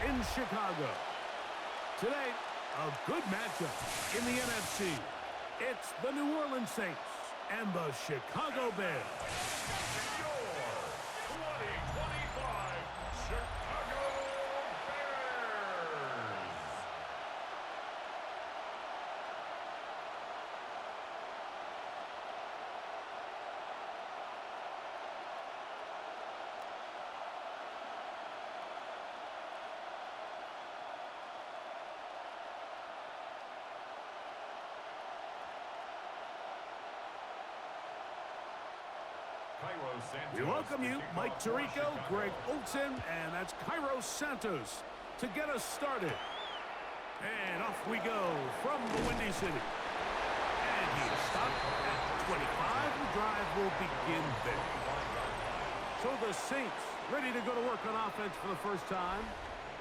in Chicago. Today, a good matchup in the NFC. It's the New Orleans Saints and the Chicago Bears. Your 2025 Chicago Bears. We welcome you, Mike Tirico, Greg Olson, and that's Cairo Santos to get us started. And off we go from the Windy City. And he stopped at 25. The drive will begin there. So the Saints ready to go to work on offense for the first time.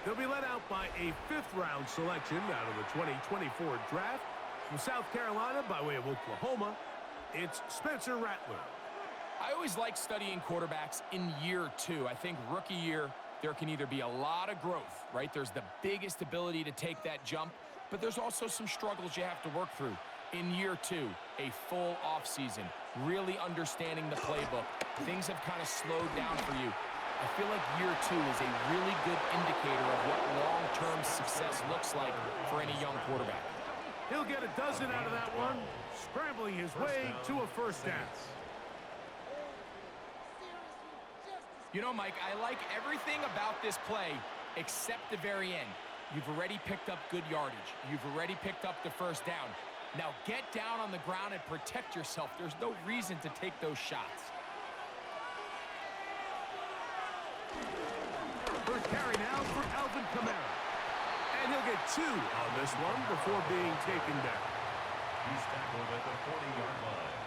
They'll be led out by a fifth-round selection out of the 2024 draft. From South Carolina by way of Oklahoma, it's Spencer Rattler. I always like studying quarterbacks in year two. I think rookie year, there can either be a lot of growth, right? There's the biggest ability to take that jump, but there's also some struggles you have to work through. In year two, a full offseason, really understanding the playbook. Things have kind of slowed down for you. I feel like year two is a really good indicator of what long-term success looks like for any young quarterback. He'll get a dozen out of that one, scrambling his way to a first down. You know, Mike, I like everything about this play except the very end. You've already picked up good yardage. You've already picked up the first down. Now get down on the ground and protect yourself. There's no reason to take those shots. First carry now for Alvin Kamara. And he'll get 2 on this one before being taken down. He's tackled at the 40-yard line.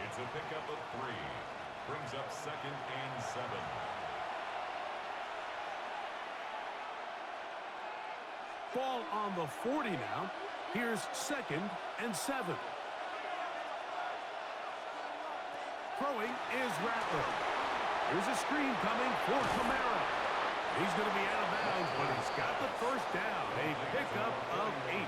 It's a pickup of 3. Brings up 2nd and 7. Ball on the 40 now. Here's 2nd and 7. Throwing is Rattler. Here's a screen coming for Kamara. He's going to be out of bounds, but he's got the first down. A pickup of 8.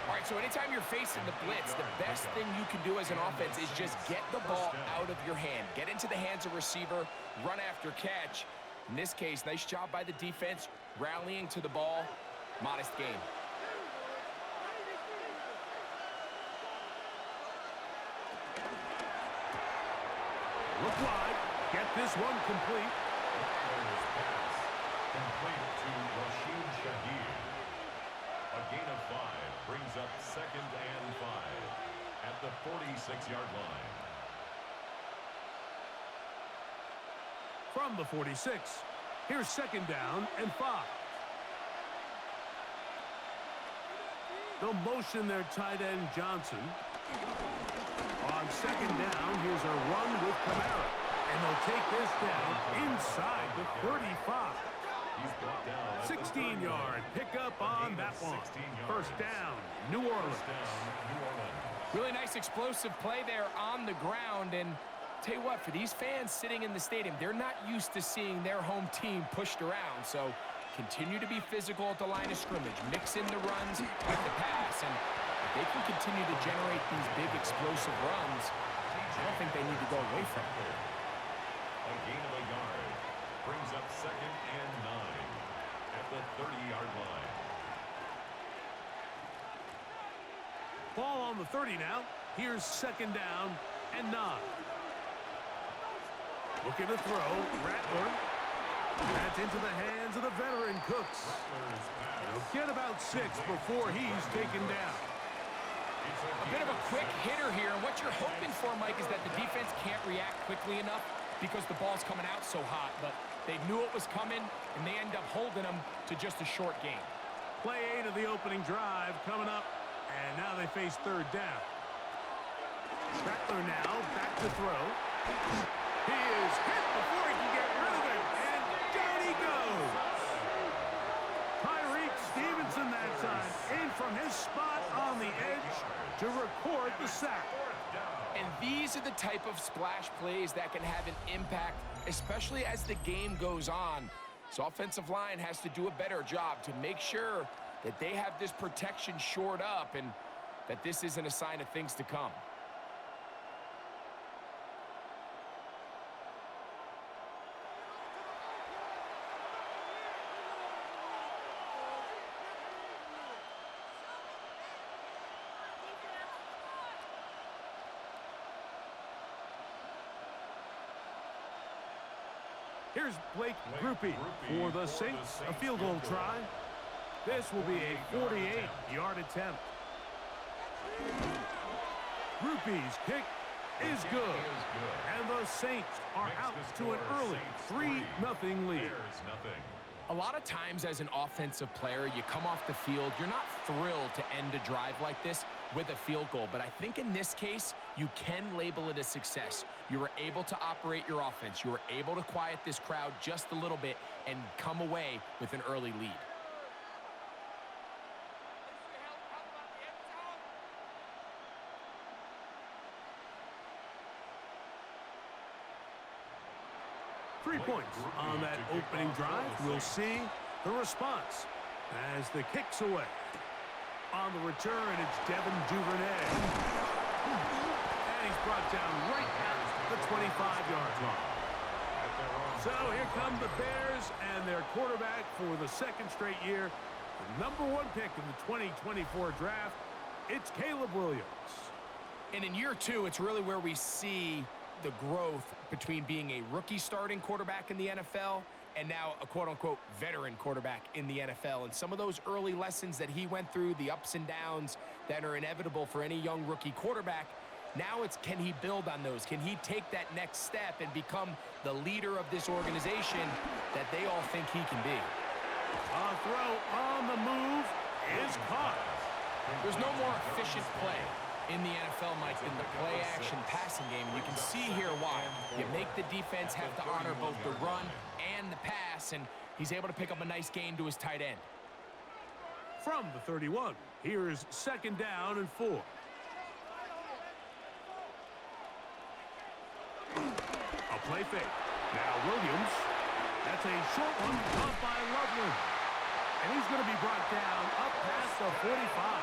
All right, so anytime you're facing the blitz, the best thing you can do as an offense is just get the ball out of your hand. Get into the hands of receiver, run after catch. In this case, nice job by the defense, rallying to the ball. Modest gain. Look wide. Get this one complete. Complete to Rashid Shaheed. A gain of 5 brings up 2nd and 5 at the 46-yard line. From the 46, here's 2nd down and 5. They'll motion their tight end Johnson. On 2nd down, here's a run with Kamara. And they'll take this down inside the 35. 16-yard pickup on that one. First down, New Orleans. Really nice explosive play there on the ground. And tell you what, for these fans sitting in the stadium, they're not used to seeing their home team pushed around. So continue to be physical at the line of scrimmage. Mix in the runs with the pass. And if they can continue to generate these big explosive runs, I don't think they need to go away from it. A gain of a yard brings up 2nd and 9 at the 30-yard line. Ball on the 30 now. Here's 2nd down and 9. Looking to throw. Rattler. That's into the hands of the veteran Cooks. He'll get about 6 before he's taken down. A bit of a quick hitter here. What you're hoping for, Mike, is that the defense can't react quickly enough because the ball's coming out so hot. But they knew it was coming, and they end up holding them to just a short game. Play 8 of the opening drive coming up, and now they face 3rd down. Rattler now back to throw. He is hit before he can get rid of it, and down he goes. Tyreek Stevenson that time in from his spot on the edge to record the sack. And these are the type of splash plays that can have an impact, especially as the game goes on. This offensive line has to do a better job to make sure that they have this protection shored up and that this isn't a sign of things to come. Here's Blake Grupe for the Saints, a field goal try. This will be a 48-yard attempt. Grupe's kick is good, and the Saints are out to an early 3-0 lead. A lot of times as an offensive player, you come off the field, you're not thrilled to end a drive like this with a field goal. But I think in this case, you can label it a success. You were able to operate your offense. You were able to quiet this crowd just a little bit and come away with an early lead. Three points on that opening drive. We'll see the response as the kick's away. On the return, it's Devin Duvernay. And he's brought down right at the 25-yard line. So here come the Bears and their quarterback for the second straight year. The #1 pick in the 2024 draft, it's Caleb Williams. And in year two, it's really where we see the growth between being a rookie starting quarterback in the NFL and now a quote-unquote veteran quarterback in the NFL. And some of those early lessons that he went through, the ups and downs that are inevitable for any young rookie quarterback, now it's can he build on those? Can he take that next step and become the leader of this organization that they all think he can be? A throw on the move is caught. There's no more efficient play in the NFL, Mike, than the play-action passing game. And you can see here why. You make the defense have to honor both the run and the pass, and he's able to pick up a nice gain to his tight end. From the 31, here's 2nd down and 4. A play fake. Now Williams. That's a short one caught by Loveland. And he's going to be brought down up past the 45.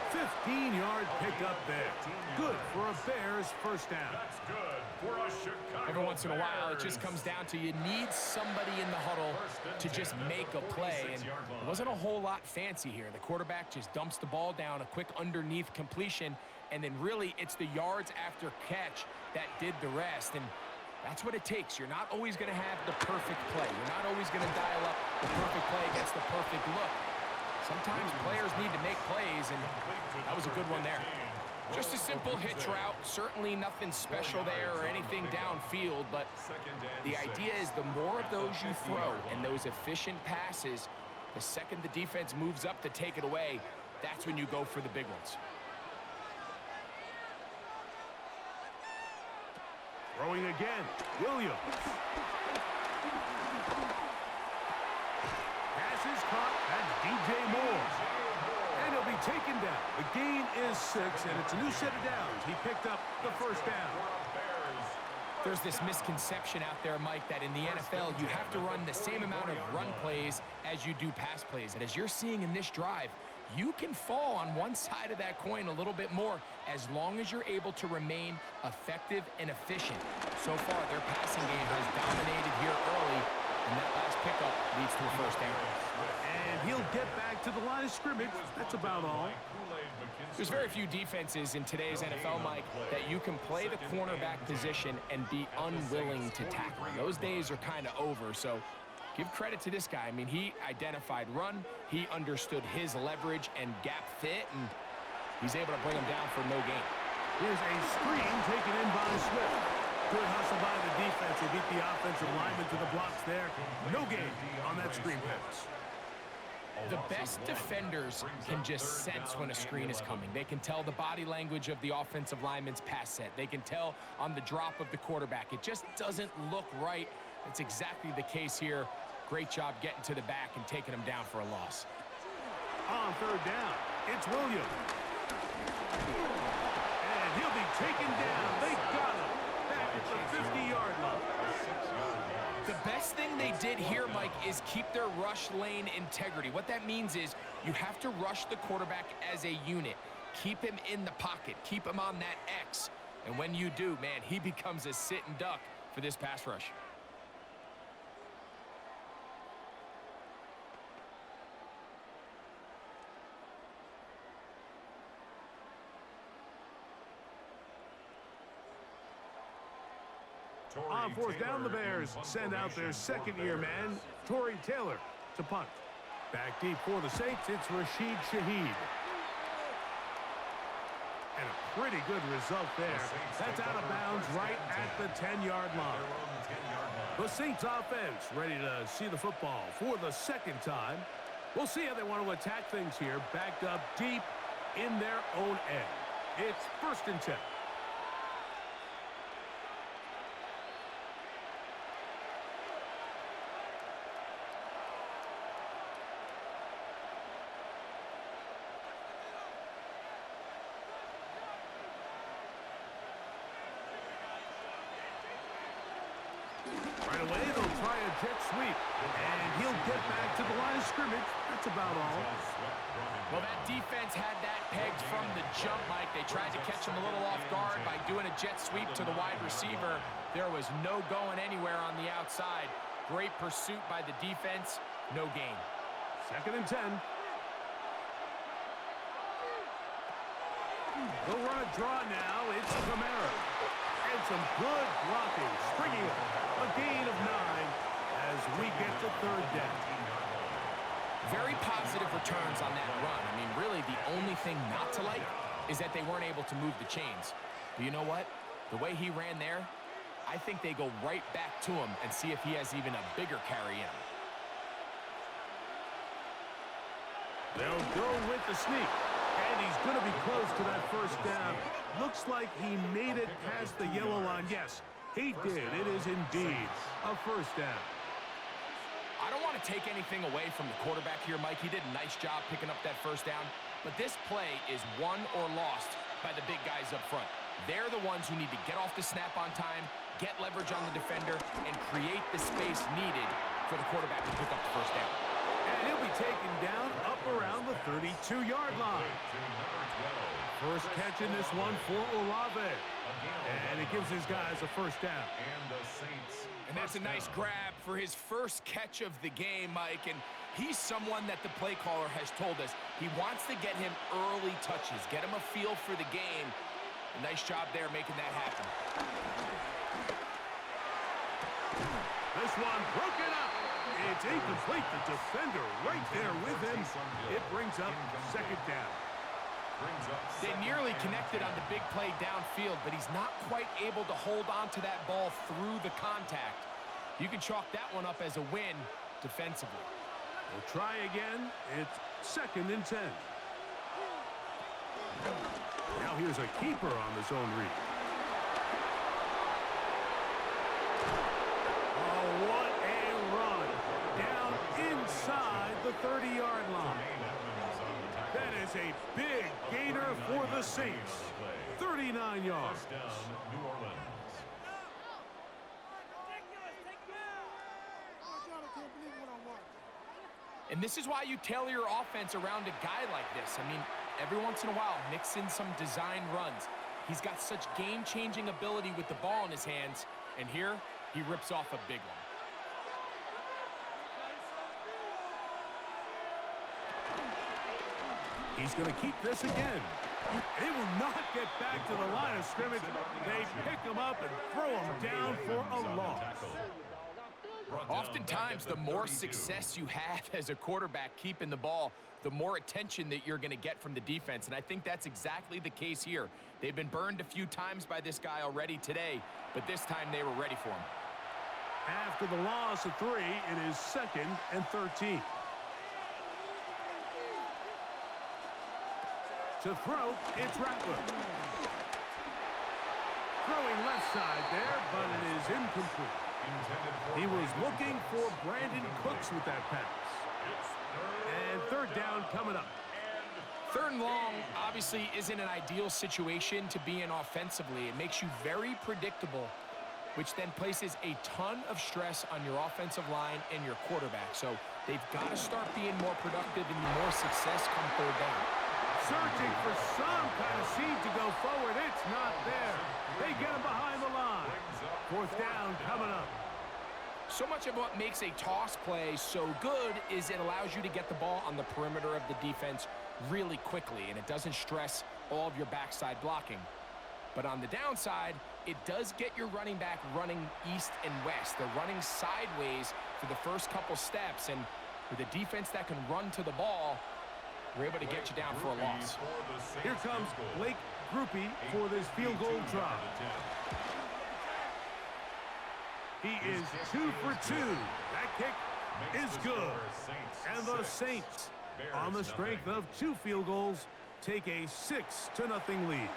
15-yard pickup there. Good for a Bears first down. That's good for a Chicago Every once in a while, it Bears. just comes down to you need somebody in the huddle to just make a play. And it wasn't a whole lot fancy here. The quarterback just dumps the ball down, a quick underneath completion, and then really it's the yards after catch that did the rest. And that's what it takes. You're not always going to have the perfect play. You're not always going to dial up the perfect play against the perfect look. Sometimes players need to make plays, and that was a good one there. Just a simple hitch route. Certainly nothing special there or anything downfield, but the idea is the more of those you throw and those efficient passes, the second the defense moves up to take it away, that's when you go for the big ones. Throwing again, Williams. Pass is caught. That's DJ Moore. And he'll be taken down. The gain is 6, and it's a new set of downs. He picked up the first down. There's this misconception out there, Mike, that in the NFL, you have to run the same amount of run plays as you do pass plays. And as you're seeing in this drive, you can fall on one side of that coin a little bit more as long as you're able to remain effective and efficient. So far, their passing game has dominated here early, and that last pickup leads to a first down. And he'll get back to the line of scrimmage. That's about all. There's very few defenses in today's NFL, Mike, that you can play the cornerback position and be unwilling to tackle. Those days are kind of over, so give credit to this guy. I mean, he identified run, he understood his leverage and gap fit, and he's able to bring him down for no gain. Here's a screen taken in by Swift. Good hustle by the defense. They beat the offensive lineman to the blocks there. No gain on that screen pass. The best defenders can just sense when a screen is coming. They can tell the body language of the offensive lineman's pass set. They can tell on the drop of the quarterback. It just doesn't look right. It's exactly the case here. Great job getting to the back and taking him down for a loss. On 3rd down, it's Williams. And he'll be taken down. They got him back at the 50-yard line. The best thing they did here, Mike, is keep their rush lane integrity. What that means is you have to rush the quarterback as a unit. Keep him in the pocket. Keep him on that X. And when you do, man, he becomes a sitting duck for this pass rush. On fourth down, the Bears send out their second-year man, Torrey Taylor, to punt. Back deep for the Saints, it's Rashid Shaheed. And a pretty good result there. That's out of bounds right at the 10-yard line. The Saints offense ready to see the football for the second time. We'll see how they want to attack things here, backed up deep in their own end. It's 1st and 10. Right away, they'll try a jet sweep, and he'll get back to the line of scrimmage. That's about all. Well, that defense had that pegged from the jump, Mike. They tried to catch him a little off guard by doing a jet sweep to the wide receiver. There was no going anywhere on the outside. Great pursuit by the defense. No gain. 2nd and 10. The run draw now. It's Kamara. And some good blocking. Springing up. A gain of 9 as we get to 3rd down. Very positive returns on that run. I mean, really, the only thing not to like is that they weren't able to move the chains. But you know what? The way he ran there, I think they go right back to him and see if he has even a bigger carry in him. They'll go with the sneak. And he's going to be close to that 1st down. Looks like he made it past the yellow line. Yes, he did. It is indeed a 1st down. I don't want to take anything away from the quarterback here, Mike. He did a nice job picking up that 1st down. But this play is won or lost by the big guys up front. They're the ones who need to get off the snap on time, get leverage on the defender, and create the space needed for the quarterback to pick up the 1st down. And he'll be taken down up around the 32-yard line. First catch in this one for Olave. And it gives his guys a 1st down. And that's a nice grab for his first catch of the game, Mike. And he's someone that the play caller has told us he wants to get him early touches, get him a feel for the game. A nice job there making that happen. This one broken up. It's incomplete. The defender right there with him. It brings up 2nd down. They nearly connected on the big play downfield, but he's not quite able to hold on to that ball through the contact. You can chalk that one up as a win defensively. We'll try again. It's 2nd and 10. Now here's a keeper on the zone read. Oh, what a run. Down inside the 30-yard line. That is a big gainer for the Saints. 39 yards. And this is why you tailor your offense around a guy like this. I mean, every once in a while, mix in some design runs. He's got such game-changing ability with the ball in his hands. And here, he rips off a big one. He's going to keep this again. He will not get back to the line of scrimmage. They pick him up and throw him down for a loss. Oftentimes, the more success you have as a quarterback keeping the ball, the more attention that you're going to get from the defense. And I think that's exactly the case here. They've been burned a few times by this guy already today, but this time they were ready for him. After the loss of 3, it is 2nd and 13. To throw, it's Rattler. Throwing left side there, but it is incomplete. He was looking for Brandon Cooks with that pass. And 3rd down coming up. 3rd and long obviously isn't an ideal situation to be in offensively. It makes you very predictable. which then places a ton of stress on your offensive line and your quarterback. So they've got to start being more productive and more success come third down. Searching for some kind of seed to go forward. It's not there. They get him behind the line. Fourth down coming up. So much of what makes a toss play so good is it allows you to get the ball on the perimeter of the defense really quickly, and it doesn't stress all of your backside blocking. But on the downside, it does get your running back running east and west. They're running sideways for the first couple steps, and with a defense that can run to the ball, we're able to get you down for a loss. Here comes Blake Groupie for this field goal try. He is 2 for 2. That kick is good. And the Saints, on the strength of 2 field goals, take a 6-0 lead.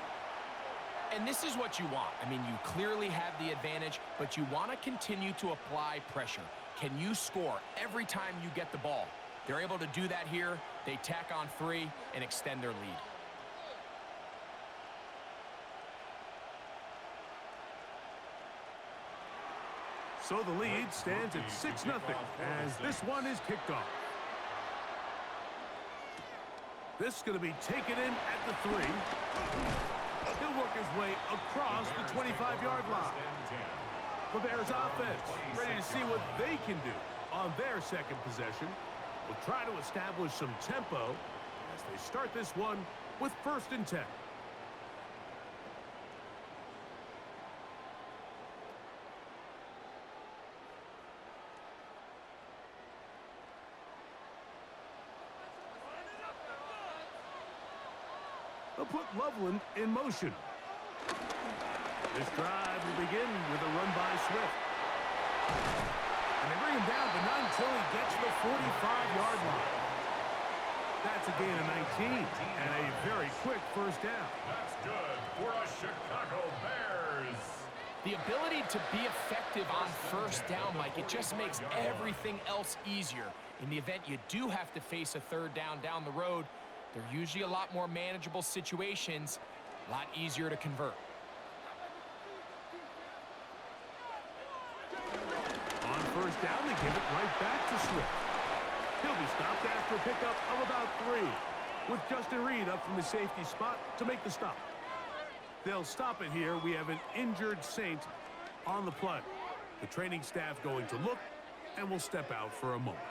And this is what you want. I mean, you clearly have the advantage, but you want to continue to apply pressure. Can you score every time you get the ball? They're able to do that here. They tack on 3 and extend their lead. So the lead stands at 6-0 as this one is kicked off. This is going to be taken in at the 3. He'll work his way across the 25-yard line. The Bears offense ready to see what they can do on their second possession. Will try to establish some tempo as they start this one with 1st and 10. They'll put Loveland in motion. This drive will begin with a run by Swift. And they bring him down, but not until he gets to the 45-yard line. That's a gain of 19 and a very quick first down. That's good for a Chicago Bears. The ability to be effective on first down, Mike, it just makes everything else easier. In the event you do have to face a third down the road, they're usually a lot more manageable situations, a lot easier to convert. On first down, they give it right back to Swift. He'll be stopped after a pickup of about 3, with Justin Reed up from the safety spot to make the stop. They'll stop it here. We have an injured Saint on the play. The training staff going to look and will step out for a moment.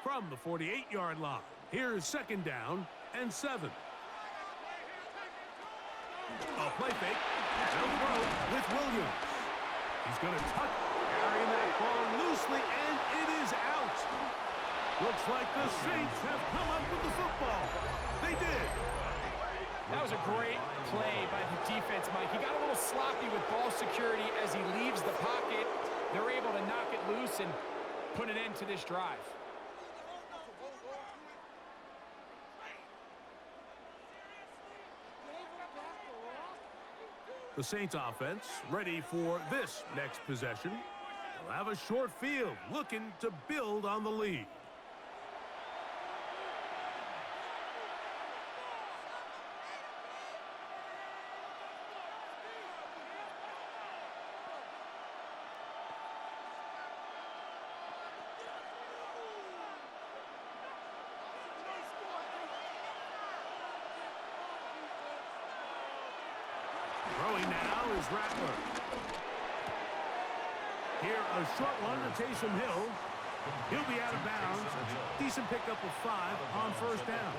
From the 48-yard line, here's 2nd down and 7. A play fake, and a throw with Williams. He's going to tuck, carrying that ball loosely, and it is out. Looks like the Saints have come up with the football. They did. That was a great play by the defense, Mike. He got a little sloppy with ball security as he leaves the pocket. They're able to knock it loose and put an end to this drive. The Saints offense ready for this next possession. They'll have a short field looking to build on the lead. Throwing now is Rattler. Here, a short one to Taysom Hill. He'll be out of bounds. Decent pickup of 5 on first down.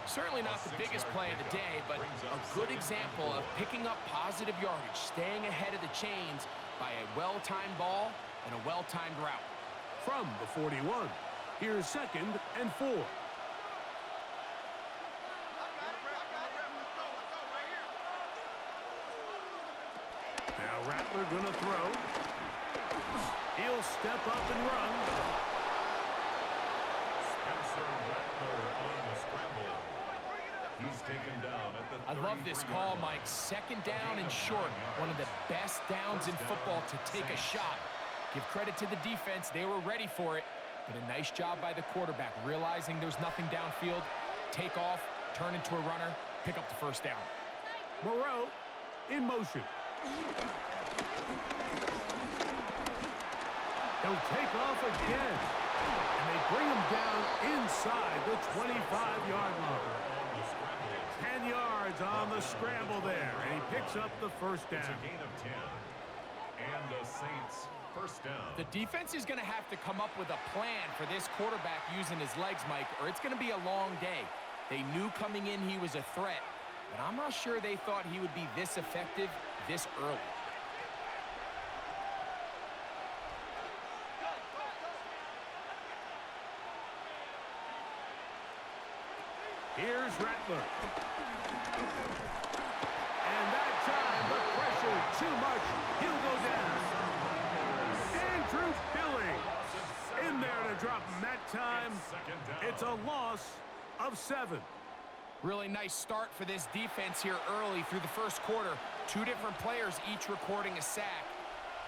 Certainly not the biggest play of the day, but a good example of picking up positive yardage, staying ahead of the chains by a well-timed ball and a well-timed route. From the 41, here's 2nd and 4. Now Rattler gonna throw. He'll step up and run. Spencer Rattler on the scramble. He's is taken down at the I love this call, Mike. Second down and short. One of the best downs in football to take a shot. Give credit to the defense. They were ready for it. But a nice job by the quarterback, realizing there's nothing downfield. Take off, turn into a runner, pick up the first down. Moreau in motion. He'll take off again. And they bring him down inside the 25-yard line. 10 yards on the scramble there. And he picks up the first down. It's a gain of 10. And the Saints first down. The defense is going to have to come up with a plan for this quarterback using his legs, Mike, or it's going to be a long day. They knew coming in he was a threat, but I'm not sure they thought he would be this effective this early. Here's Rattler. And that time, the pressure too much. He'll go down. Andrew Billy in there to drop him that time. It's a loss of 7. Really nice start for this defense here early through the first quarter. 2 different players each recording a sack.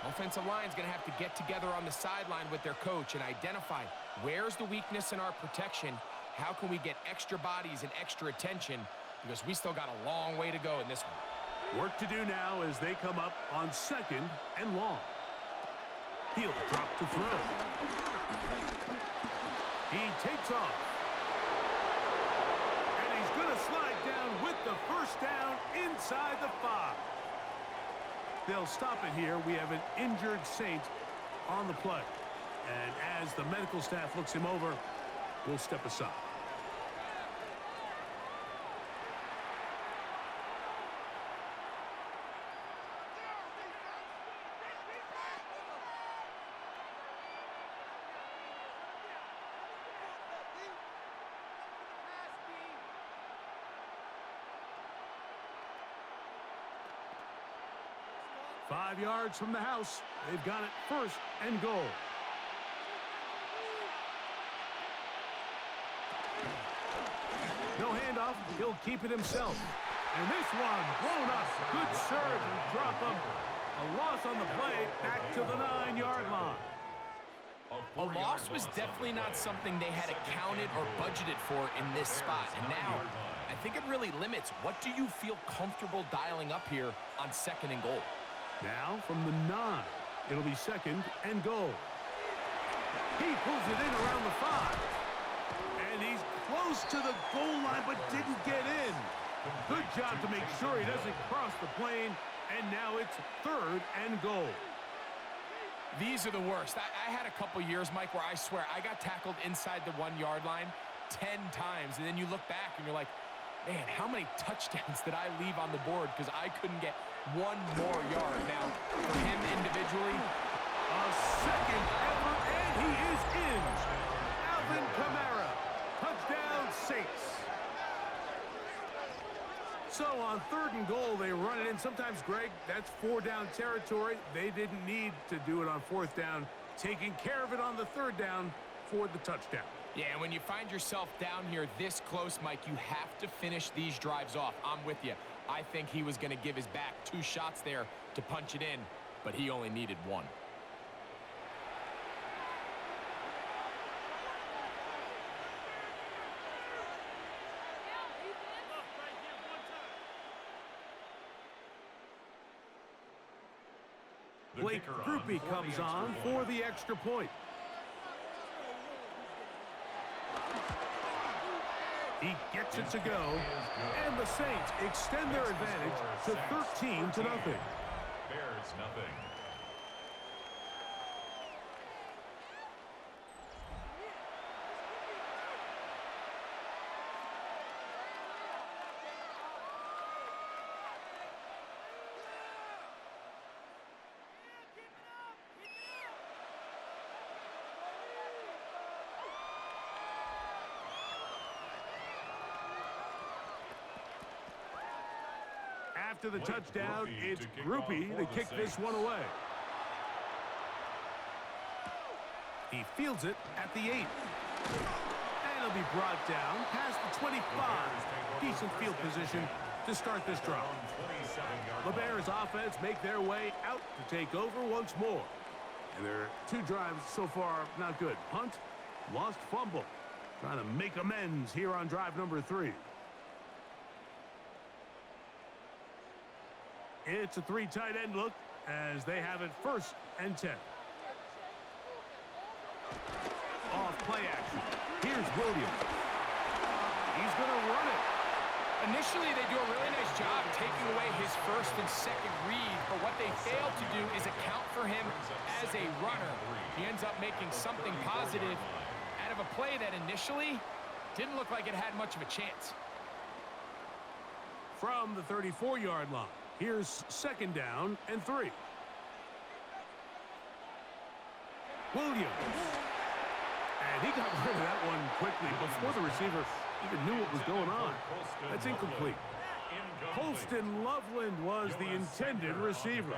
Offensive line's going to have to get together on the sideline with their coach and identify where's the weakness in our protection. How can we get extra bodies and extra attention? Because we still got a long way to go in this one. Work to do now as they come up on 2nd and long. He'll drop to throw. He takes off. And he's going to slide down with the first down inside the 5. They'll stop it here. We have an injured Saint on the play. And as the medical staff looks him over, we'll step aside. Five yards from the house. They've got it 1st and goal. No handoff. He'll keep it himself. And this one blown up. Good serve and drop him. A loss on the play back to the 9-yard line. A loss was definitely not something they had accounted or budgeted for in this spot. And now, I think it really limits what do you feel comfortable dialing up here on 2nd and goal. Now from the 9, it'll be 2nd and goal. He pulls it in around the 5. And he's close to the goal line but didn't get in. Good job to make sure he doesn't cross the plane. And now it's 3rd and goal. These are the worst. I had a couple years, Mike, where I swear I got tackled inside the 1-yard line 10 times. And then you look back and you're like, man, how many touchdowns did I leave on the board because I couldn't get one more yard. Now, for him individually, a 2nd ever, and he is in. Alvin Kamara, touchdown Saints. So on 3rd and goal, they run it in. Sometimes, Greg, that's 4-down territory. They didn't need to do it on 4th down. Taking care of it on the 3rd down for the touchdown. Yeah, and when you find yourself down here this close, Mike, you have to finish these drives off. I'm with you. I think he was going to give his back 2 shots there to punch it in, but he only needed 1. Blake Groupie comes on for the extra point. He gets it to go, and the Saints extend their advantage to 13-0. Bears 0. After the touchdown, it's Groupie to kick this one away. He fields it at the 8. And it'll be brought down past the 25. Decent decent field position to start this drive. The Bears offense make their way out to take over once more. And their 2 drives so far not good. Punt, lost fumble. Trying to make amends here on drive number 3. It's a 3 tight end look as they have it 1st and 10. Off play action. Here's Williams. He's going to run it. Initially, they do a really nice job taking away his 1st and 2nd read, but what they fail to do is account for him as a runner. He ends up making something positive out of a play that initially didn't look like it had much of a chance. From the 34-yard line, here's 2nd down and 3. Williams. And he got rid of that one quickly before the receiver even knew what was going on. That's incomplete. Colston Loveland was the intended receiver.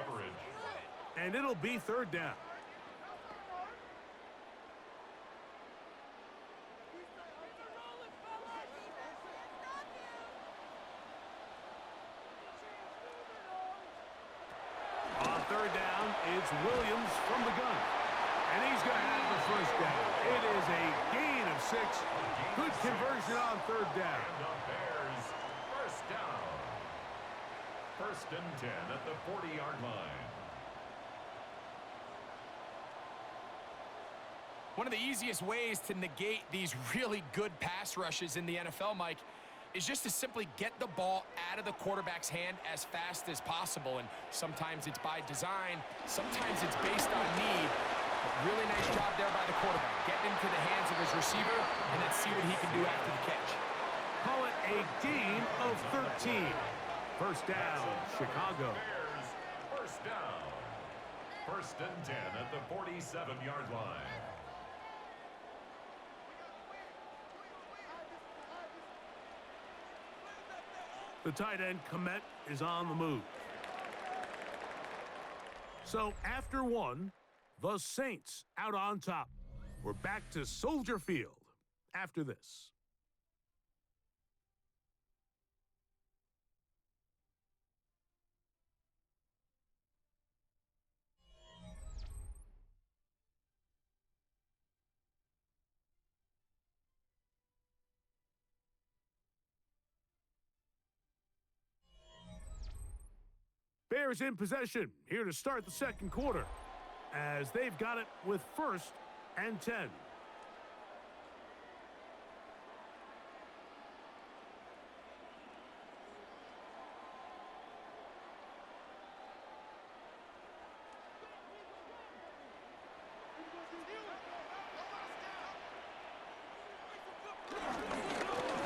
And it'll be 3rd down. On 3rd down, it's Williams from the gun. And he's going to have the 1st down. It is a gain of 6. Good conversion on 3rd down. And the Bears, 1st down. 1st and 10 at the 40-yard line. One of the easiest ways to negate these really good pass rushes in the NFL, Mike, is just to simply get the ball out of the quarterback's hand as fast as possible. And sometimes it's by design, sometimes it's based on need. But really nice job there by the quarterback, getting into the hands of his receiver, and let's see what he can do after the catch. Call it a gain of 13. 1st down, Chicago. Bears, 1st down. 1st and 10 at the 47-yard line. The tight end, Komet, is on the move. So after 1, the Saints out on top. We're back to Soldier Field after this. Bears in possession here to start the 2nd quarter as they've got it with 1st and 10.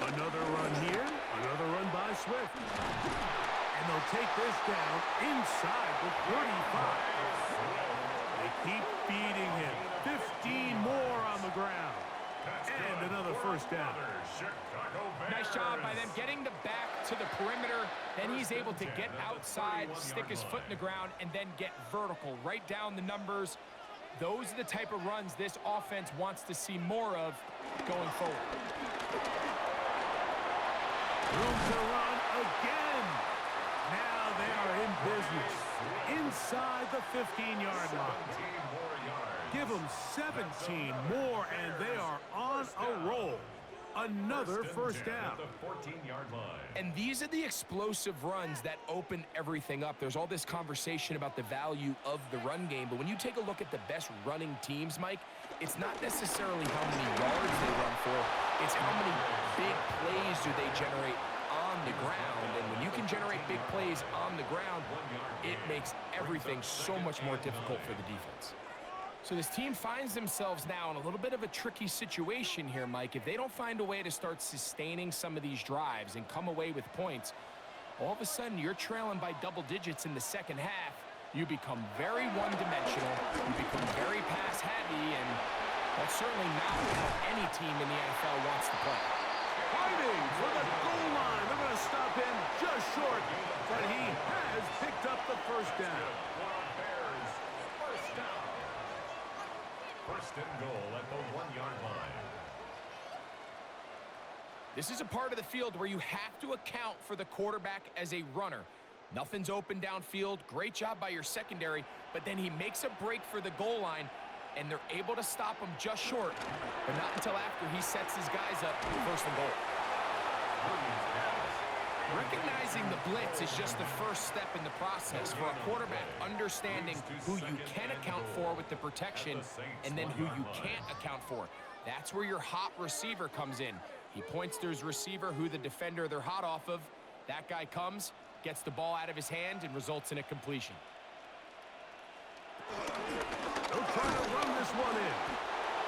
Another run here, another run by Swift. And they'll take this down inside the 35. They keep feeding him. 15 more on the ground. And another 1st down. Nice job by them getting the back to the perimeter. Then he's able to get outside, stick his foot in the ground, and then get vertical. Right down the numbers. Those are the type of runs this offense wants to see more of going forward. Room to run again. Now they are in business. Inside the 15-yard line. Give them 17 more, and they are on a roll. Another 1st down. And these are the explosive runs that open everything up. There's all this conversation about the value of the run game, but when you take a look at the best running teams, Mike, it's not necessarily how many yards they run for. It's how many big plays do they generate on the ground. And when you can generate big plays on the ground, it makes everything so much more difficult for the defense. So this team finds themselves now in a little bit of a tricky situation here, Mike. If they don't find a way to start sustaining some of these drives and come away with points, all of a sudden you're trailing by double digits in the 2nd half. You become very one-dimensional. You become very pass-heavy, and that's certainly not how any team in the NFL wants to play. Fighting for the goal line. They're going to stop him just short, but he has picked up the 1st down. 1st and goal at the 1-yard line. This This is a part of the field where you have to account for the quarterback as a runner. Nothing's open downfield. Great job by your secondary, but then he makes a break for the goal line, and they're able to stop him just short, but not until after he sets his guys up for first and goal. Recognizing the blitz is just the first step in the process for a quarterback understanding who you can account for with the protection and then who you can't account for. That's where your hot receiver comes in. He points to his receiver who the defender they're hot off of. That guy comes, gets the ball out of his hand, and results in a completion. They'll try to run this one in.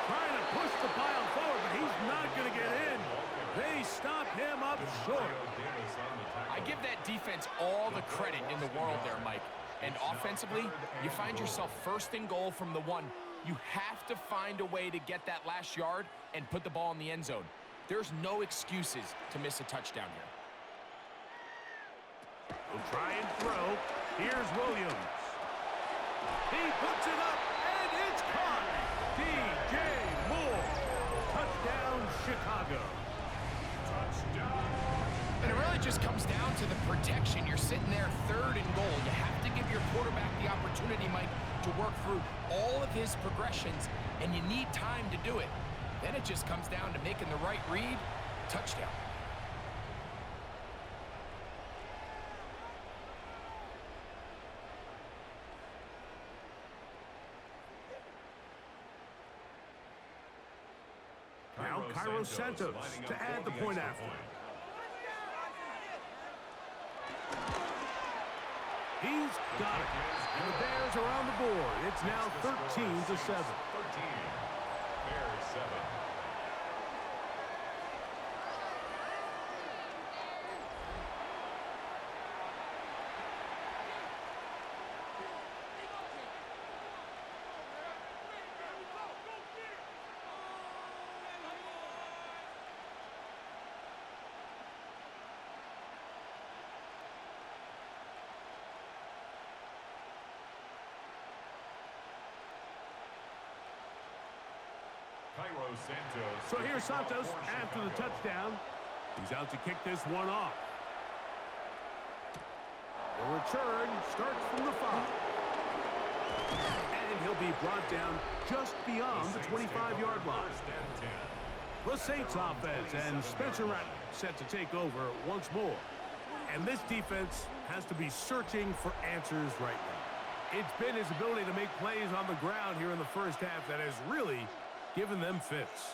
Trying to push the pile forward, but he's not going to get in. They stop him up short. I give that defense all the credit in the world there, Mike. And offensively, you find yourself first and goal from the 1. You have to find a way to get that last yard and put the ball in the end zone. There's no excuses to miss a touchdown here. He'll try and throw. Here's Williams. He puts it up, and it's caught. DJ Moore. Touchdown, Chicago. And it really just comes down to the protection. You're sitting there third and goal. You have to give your quarterback the opportunity, Mike, to work through all of his progressions, and you need time to do it. Then it just comes down to making the right read. Touchdown. Now Cairo Santos to add the point after. He's got it. And the Bears are on the board. It's now 13-7. 13. Bears 7. So here's Santos after the touchdown. He's out to kick this one off. The return starts from the 5. And he'll be brought down just beyond the 25-yard line. The Saints offense and Spencer Rattler set to take over once more. And this defense has to be searching for answers right now. It's been his ability to make plays on the ground here in the first half that has really given them fits.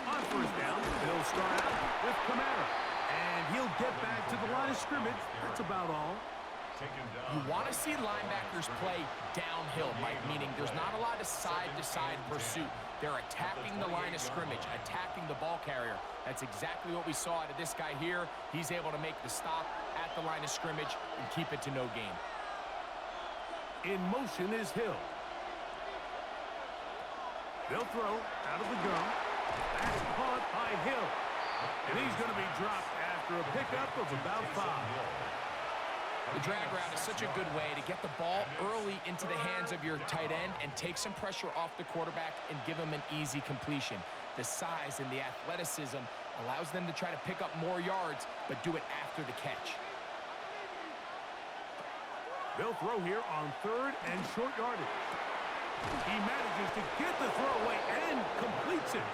On first down, they'll start out with Kamara. And he'll get back to the line of scrimmage. That's about all. You want to see linebackers play downhill, Mike, meaning there's not a lot of side-to-side pursuit. They're attacking the line of scrimmage, attacking the ball carrier. That's exactly what we saw out of this guy here. He's able to make the stop at the line of scrimmage and keep it to no gain. In motion is Hill. They'll throw out of the gun. That's caught by Hill. And he's going to be dropped after a pickup of about 5. The drag route is such a good way to get the ball early into the hands of your tight end and take some pressure off the quarterback and give him an easy completion. The size and the athleticism allows them to try to pick up more yards, but do it after the catch. They'll throw here on 3rd and short yardage. He manages to get the throw away and completes it.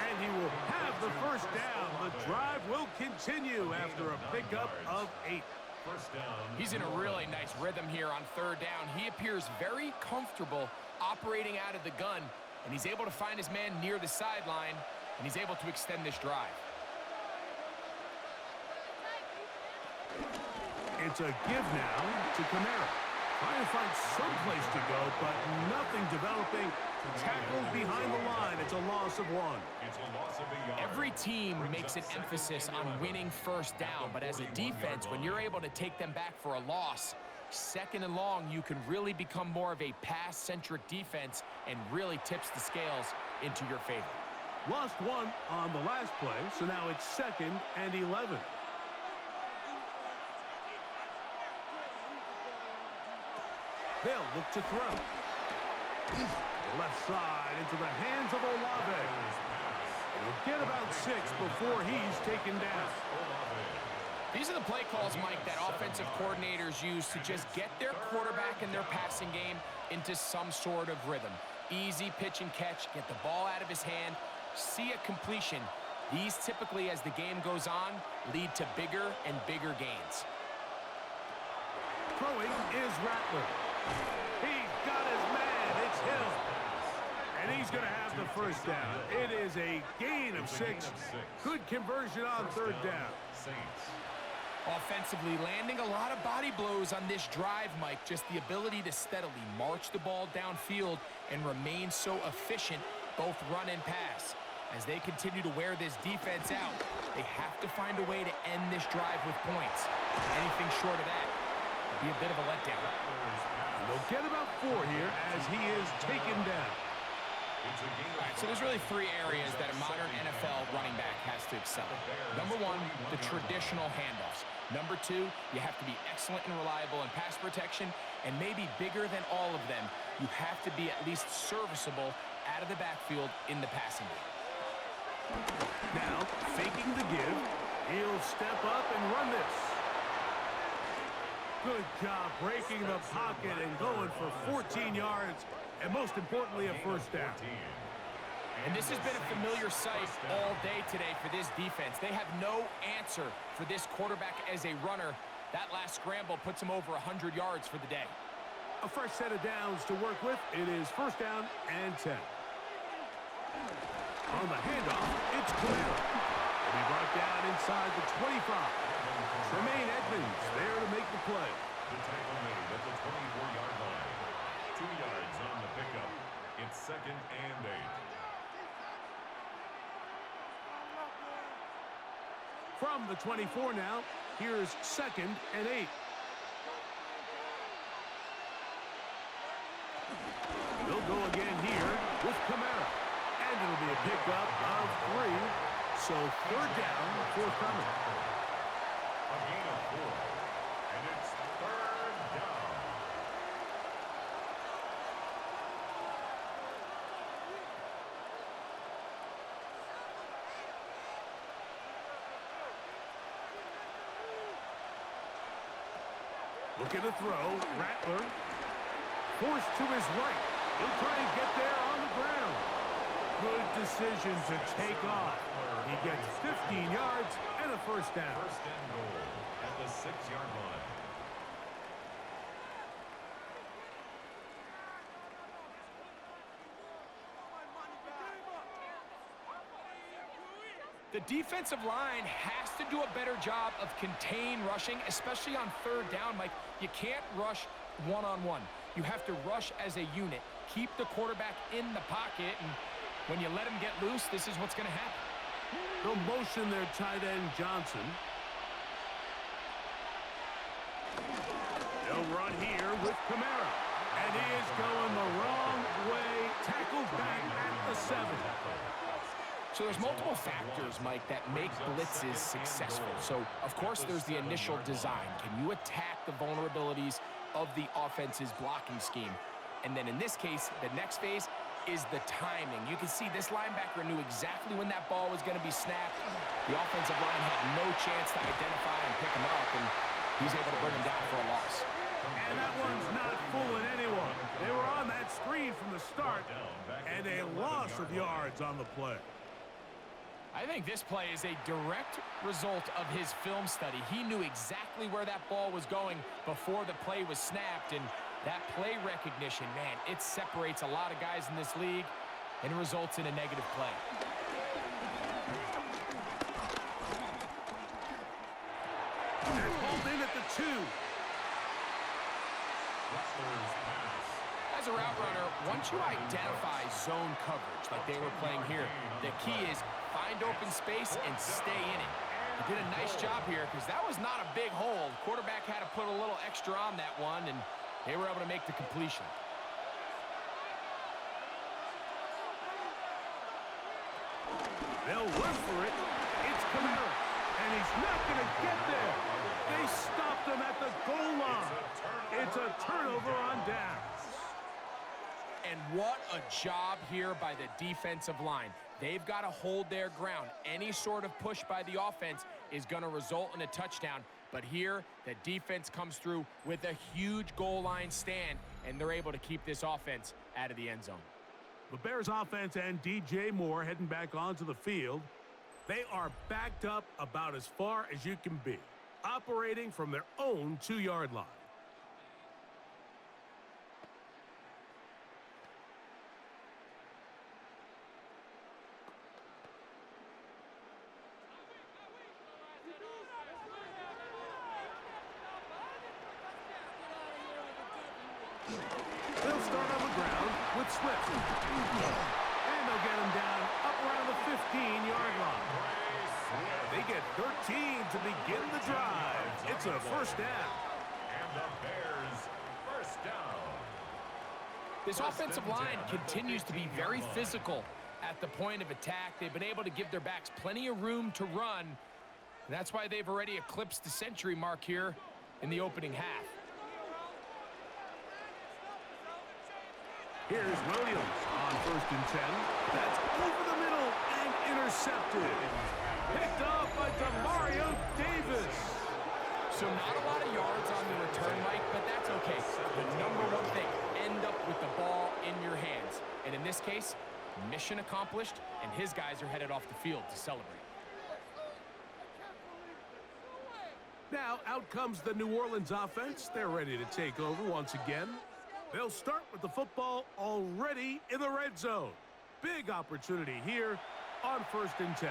And he will have the first down. The drive will continue after a pickup of 8. First down. He's in a really nice rhythm here on 3rd down. He appears very comfortable operating out of the gun, and he's able to find his man near the sideline, and he's able to extend this drive. It's a give now to Kamara. Trying to find some place to go, but nothing developing. Tackled behind the line. It's a loss of 1. It's a loss of a yard. Every team makes an emphasis on winning first down, but as a defense, when you're able to take them back for a loss, 2nd and long, you can really become more of a pass-centric defense and really tips the scales into your favor. Lost one on the last play, so now it's 2nd and 11. They'll look to throw. Left side into the hands of Olave. He'll get about 6 before he's taken down. These are the play calls, Mike, that offensive coordinators use to just get their quarterback and their passing game into some sort of rhythm. Easy pitch and catch, get the ball out of his hand, see a completion. These typically, as the game goes on, lead to bigger and bigger gains. Throwing is Rattler. He got his man. It's Hill. And he's going to have the first down. It is a gain of 6. Good conversion on 3rd down. Offensively, landing a lot of body blows on this drive, Mike. Just the ability to steadily march the ball downfield and remain so efficient, both run and pass. As they continue to wear this defense out, they have to find a way to end this drive with points. Anything short of that would be a bit of a letdown. And they'll get about 4 here as he is taken down. All right, so there's really 3 areas that a modern NFL running back has to excel in. Number 1, the traditional handoffs. Number 2, you have to be excellent and reliable in pass protection. And maybe bigger than all of them, you have to be at least serviceable out of the backfield in the passing game. Now, faking the give, he'll step up and run this. Good job breaking the pocket and going for 14 yards. And most importantly, a first down. And this has been a familiar sight all day today for this defense. They have no answer for this quarterback as a runner. That last scramble puts him over 100 yards for the day. A fresh set of downs to work with. It is 1st down and 10. On the handoff, it's Camaro. He'll be brought down inside the 25. Tremaine Edmonds there to make the play. The tackle made at the 24-yard line. 2 yards on the pickup. It's 2nd and 8. From the 24 now, here's 2nd and 8. They'll go again here with Camaro. And it'll be a pickup of 3. So 3rd down, forthcoming. A gain of 4. And it's 3rd down. Looking to throw. Rattler. Forced to his right. He'll try and get there on the ground. Good decision to take off. He gets 15 yards and a first down. 1st and goal at the 6-yard line. The defensive line has to do a better job of contain rushing, especially on 3rd down. Mike, you can't rush one-on-one. You have to rush as a unit. Keep the quarterback in the pocket, and when you let him get loose, this is what's going to happen. They'll motion their tight end, Johnson. They'll run here with Camaro. And he is going the wrong way. Tackled back at the 7. So there's multiple factors, Mike, that make blitzes successful. So, of course, there's the initial design. Can you attack the vulnerabilities of the offense's blocking scheme? And then in this case, the next phase is the timing. You can see this linebacker knew exactly when that ball was going to be snapped. The offensive line had no chance to identify and pick him up, and he's able to bring him down for a loss. And that one's not fooling anyone. They were on that screen from the start, and a loss of yards on the play. I think this play is a direct result of his film study. He knew exactly where that ball was going before the play was snapped, and that play recognition, man, it separates a lot of guys in this league and results in a negative play. They're pulled in at the 2. As a route runner, once you identify zone coverage like they were playing here, the key is find open space and stay in it. He did a nice job here because that was not a big hole. Quarterback had to put a little extra on that one, and they were able to make the completion. They'll run for it. It's Kamara. And he's not going to get there. They stopped him at the goal line. It's a turnover on downs. And what a job here by the defensive line. They've got to hold their ground. Any sort of push by the offense is going to result in a touchdown. But here, the defense comes through with a huge goal line stand, and they're able to keep this offense out of the end zone. The Bears offense and DJ Moore heading back onto the field. They are backed up about as far as you can be, operating from their own 2-yard line. They'll start on the ground with Swift. And they'll get him down up around the 15-yard line. They get 13 to begin the drive. It's a first down. And the Bears first down. This offensive line continues to be very physical at the point of attack. They've been able to give their backs plenty of room to run. And that's why they've already eclipsed the century mark here in the opening half. Here's Williams on 1st and 10. That's over the middle and intercepted. Picked up by Demario Davis. So not a lot of yards on the return, Mike, but that's okay. The number one thing, end up with the ball in your hands. And in this case, mission accomplished, and his guys are headed off the field to celebrate. Now out comes the New Orleans offense. They're ready to take over once again. They'll start with the football already in the red zone. Big opportunity here on 1st and 10.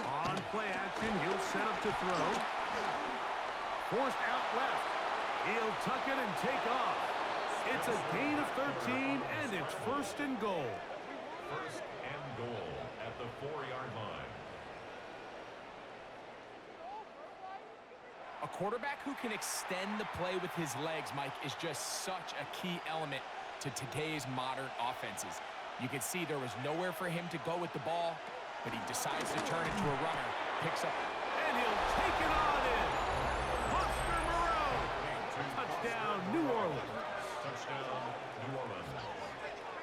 On play action, he'll set up to throw. Forced out left. He'll tuck it and take off. It's a gain of 13, and it's 1st and goal. 1st and goal at the 4-yard line. A quarterback who can extend the play with his legs, Mike, is just such a key element to today's modern offenses. You can see there was nowhere for him to go with the ball, but he decides to turn into a runner, picks up, and he'll take it on in. Buster Moreau. Touchdown, New Orleans. Touchdown, New Orleans.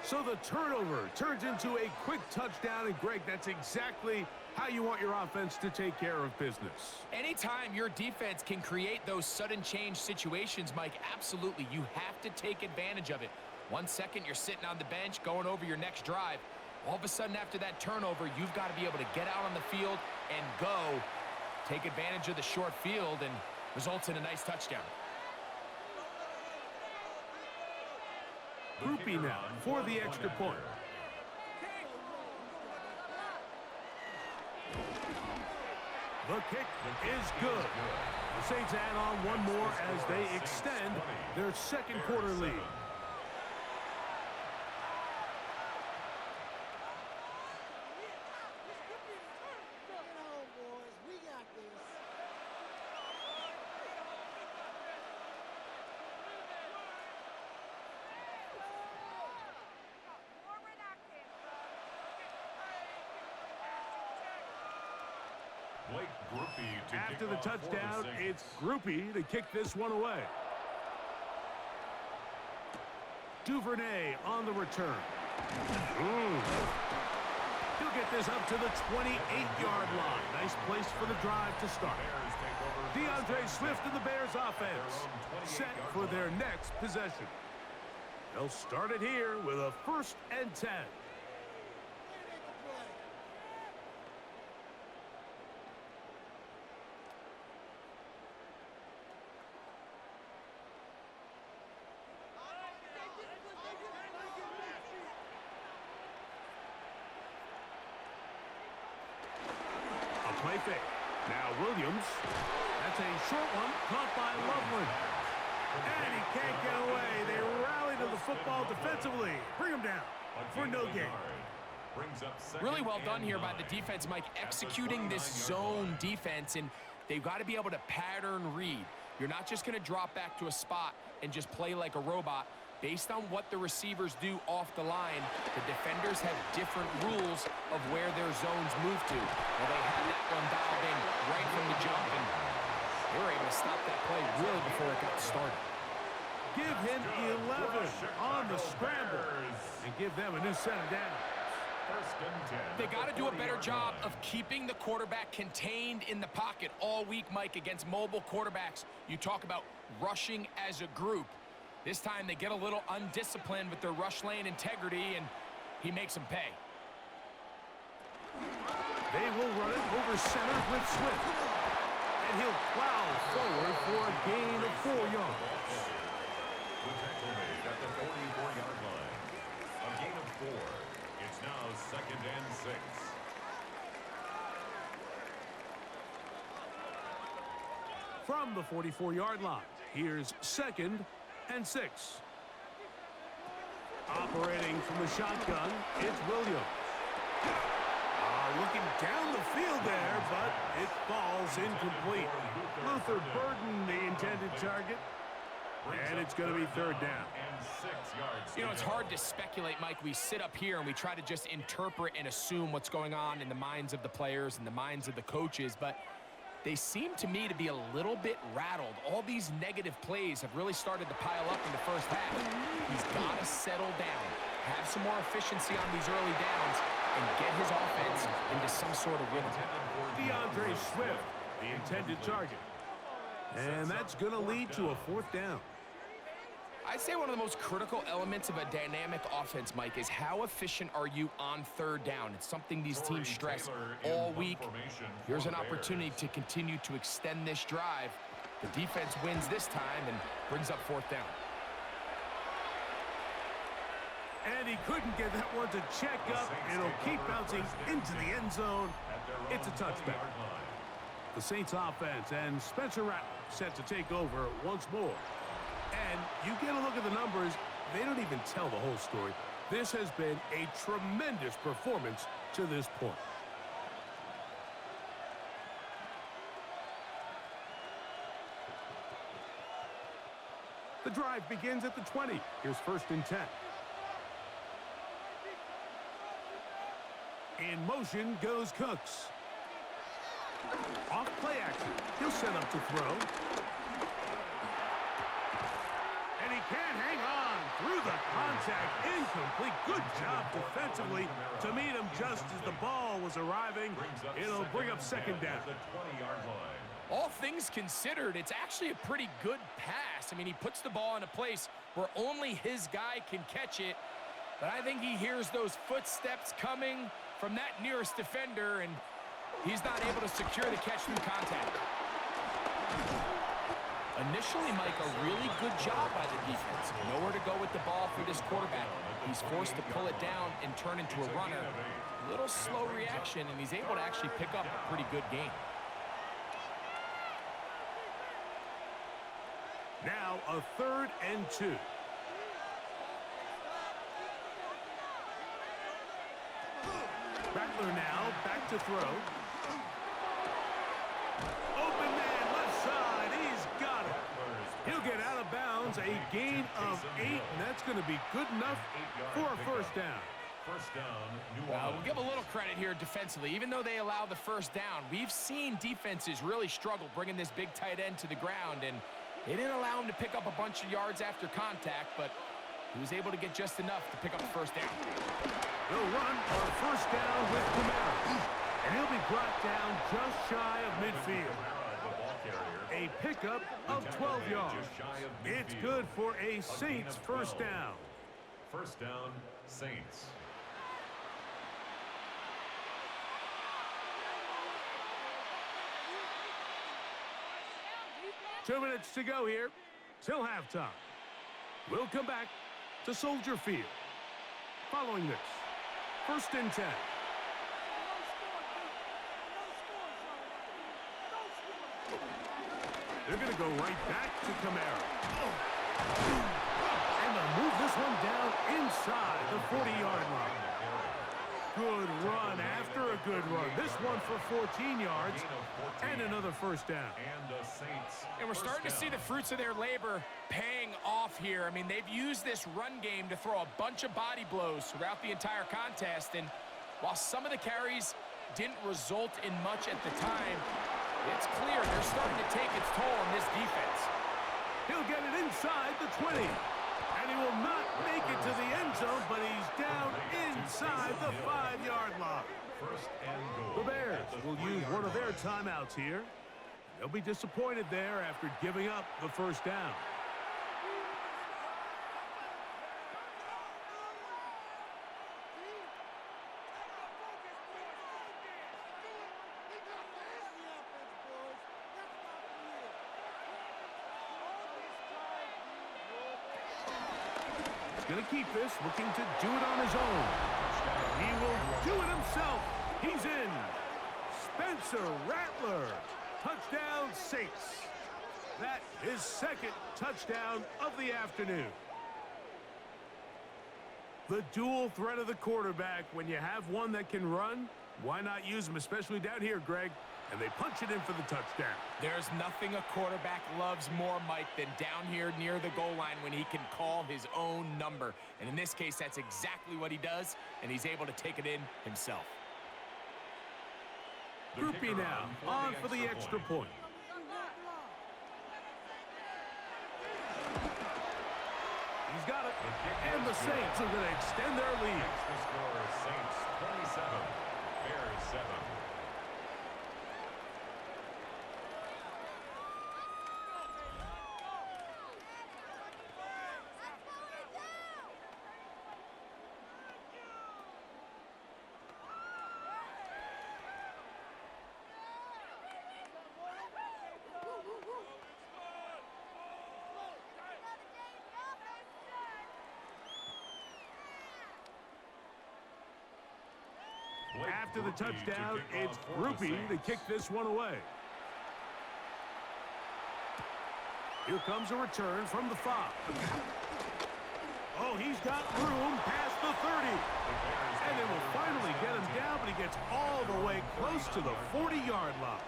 So the turnover turns into a quick touchdown, and Greg, that's exactly how you want your offense to take care of business. Anytime your defense can create those sudden change situations, Mike, absolutely, you have to take advantage of it. 1 second, you're sitting on the bench going over your next drive. All of a sudden, after that turnover, you've got to be able to get out on the field and go. Take advantage of the short field and results in a nice touchdown. Groupie now for the extra point. The kick is good. The Saints add on one more as they extend their second quarter lead. After the touchdown, it's Groupie to kick this one away. Duvernay on the return. He'll get this up to the 28-yard line. Nice place for the drive to start. DeAndre Swift and the Bears offense set for their next possession. They'll start it here with a 1st and 10. Play fake. Now Williams. That's a short one caught by Loveland. And he can't get away. They rally to the football defensively. Bring him down for no gain. Really well done here by the defense, Mike, executing this zone defense, and they've got to be able to pattern read. You're not just going to drop back to a spot and just play like a robot. Based on what the receivers do off the line, the defenders have different rules of where their zones move to. Well, they had that one dialed in right from the jump, and they were able to stop that play really before it got started. Give him 11 on the scramble and give them a new set of downs. They got to do a better job of keeping the quarterback contained in the pocket all week, Mike, against mobile quarterbacks. You talk about rushing as a group. This time they get a little undisciplined with their rush lane integrity, and he makes them pay. They will run it over center with Swift. And he'll plow forward for a gain of 4 yards. The tackle made at the 44-yard line. A gain of 4. It's now 2nd and 6. From the 44-yard line, here's 2nd and 6. Operating from the shotgun, it's Williams. Looking down the field there, but it falls incomplete. Luther Burden, the intended target, and it's going to be 3rd down. You know, it's hard to speculate, Mike. We sit up here and we try to just interpret and assume what's going on in the minds of the players and the minds of the coaches, but they seem to me to be a little bit rattled. All these negative plays have really started to pile up in the first half. He's got to settle down, have some more efficiency on these early downs, and get his offense into some sort of rhythm. DeAndre Swift, the intended target. And that's going to lead to a 4th down. I'd say one of the most critical elements of a dynamic offense, Mike, is how efficient are you on 3rd down. It's something these teams stress all week. Here's an opportunity to continue to extend this drive. The defense wins this time and brings up 4th down. And he couldn't get that one to check up. It'll keep bouncing into the end zone. It's a touchback. The Saints offense and Spencer Rattler set to take over once more. And you get a look at the numbers, they don't even tell the whole story. This has been a tremendous performance to this point. The drive begins at the 20. Here's 1st and 10. In motion goes Cooks. Off play action. He'll set up to throw. And he can't hang on through the contact. Incomplete. Good job defensively to meet him just as the ball was arriving. It'll bring up 2nd down. All things considered, it's actually a pretty good pass. I mean, he puts the ball in a place where only his guy can catch it. But I think he hears those footsteps coming from that nearest defender, and he's not able to secure the catch through contact. Initially, Mike, a really good job by the defense. Nowhere to go with the ball for this quarterback. He's forced to pull it down and turn into a runner. A little slow reaction, and he's able to actually pick up a pretty good game. Now a 3rd and 2. Rattler now back to throw. Open man left side. He's got it. He'll get out of bounds. A gain of 8, and that's going to be good enough for a 1st down. Well, we'll give a little credit here defensively. Even though they allow the 1st down, we've seen defenses really struggle bringing this big tight end to the ground, and they didn't allow him to pick up a bunch of yards after contact, but he was able to get just enough to pick up the 1st down. They'll run for a 1st down with Kamara, and he'll be brought down just shy of midfield. A pickup of 12 yards. It's good for a Saints 1st down. 1st down, Saints. Two minutes to go here till halftime. We'll come back to Soldier Field. Following this, 1st and 10. They're going to go right back to Kamara. And they'll move this one down inside the 40-yard line. Good run after a good run. This one for 14 yards and another first down. And we're starting to see the fruits of their labor paying off here. I mean, they've used this run game to throw a bunch of body blows throughout the entire contest. And while some of the carries didn't result in much at the time, it's clear they're starting to take its toll on this defense. He'll get it inside the 20. And he will not make it to the end zone, but he's down inside the 5-yard line. The Bears will use one of their timeouts here. They'll be disappointed there after giving up the first down. Going to keep this, looking to do it on his own. He will do it himself. He's in. Spencer Rattler. Touchdown, Saints. That is second touchdown of the afternoon. The dual threat of the quarterback. When you have one that can run, why not use him, especially down here, Greg? And they punch it in for the touchdown. There's nothing a quarterback loves more, Mike, than down here near the goal line when he can call his own number. And in this case, that's exactly what he does, and he's able to take it in himself. Groupie now, on for the extra point. He's got it. And the Saints are going to extend their lead. The score is Saints 27, Bears 7. After the touchdown, it's Groupie to kick this one away. Here comes a return from the 5. Oh, he's got room past the 30. And it will finally get him down, but he gets all the way close to the 40-yard line.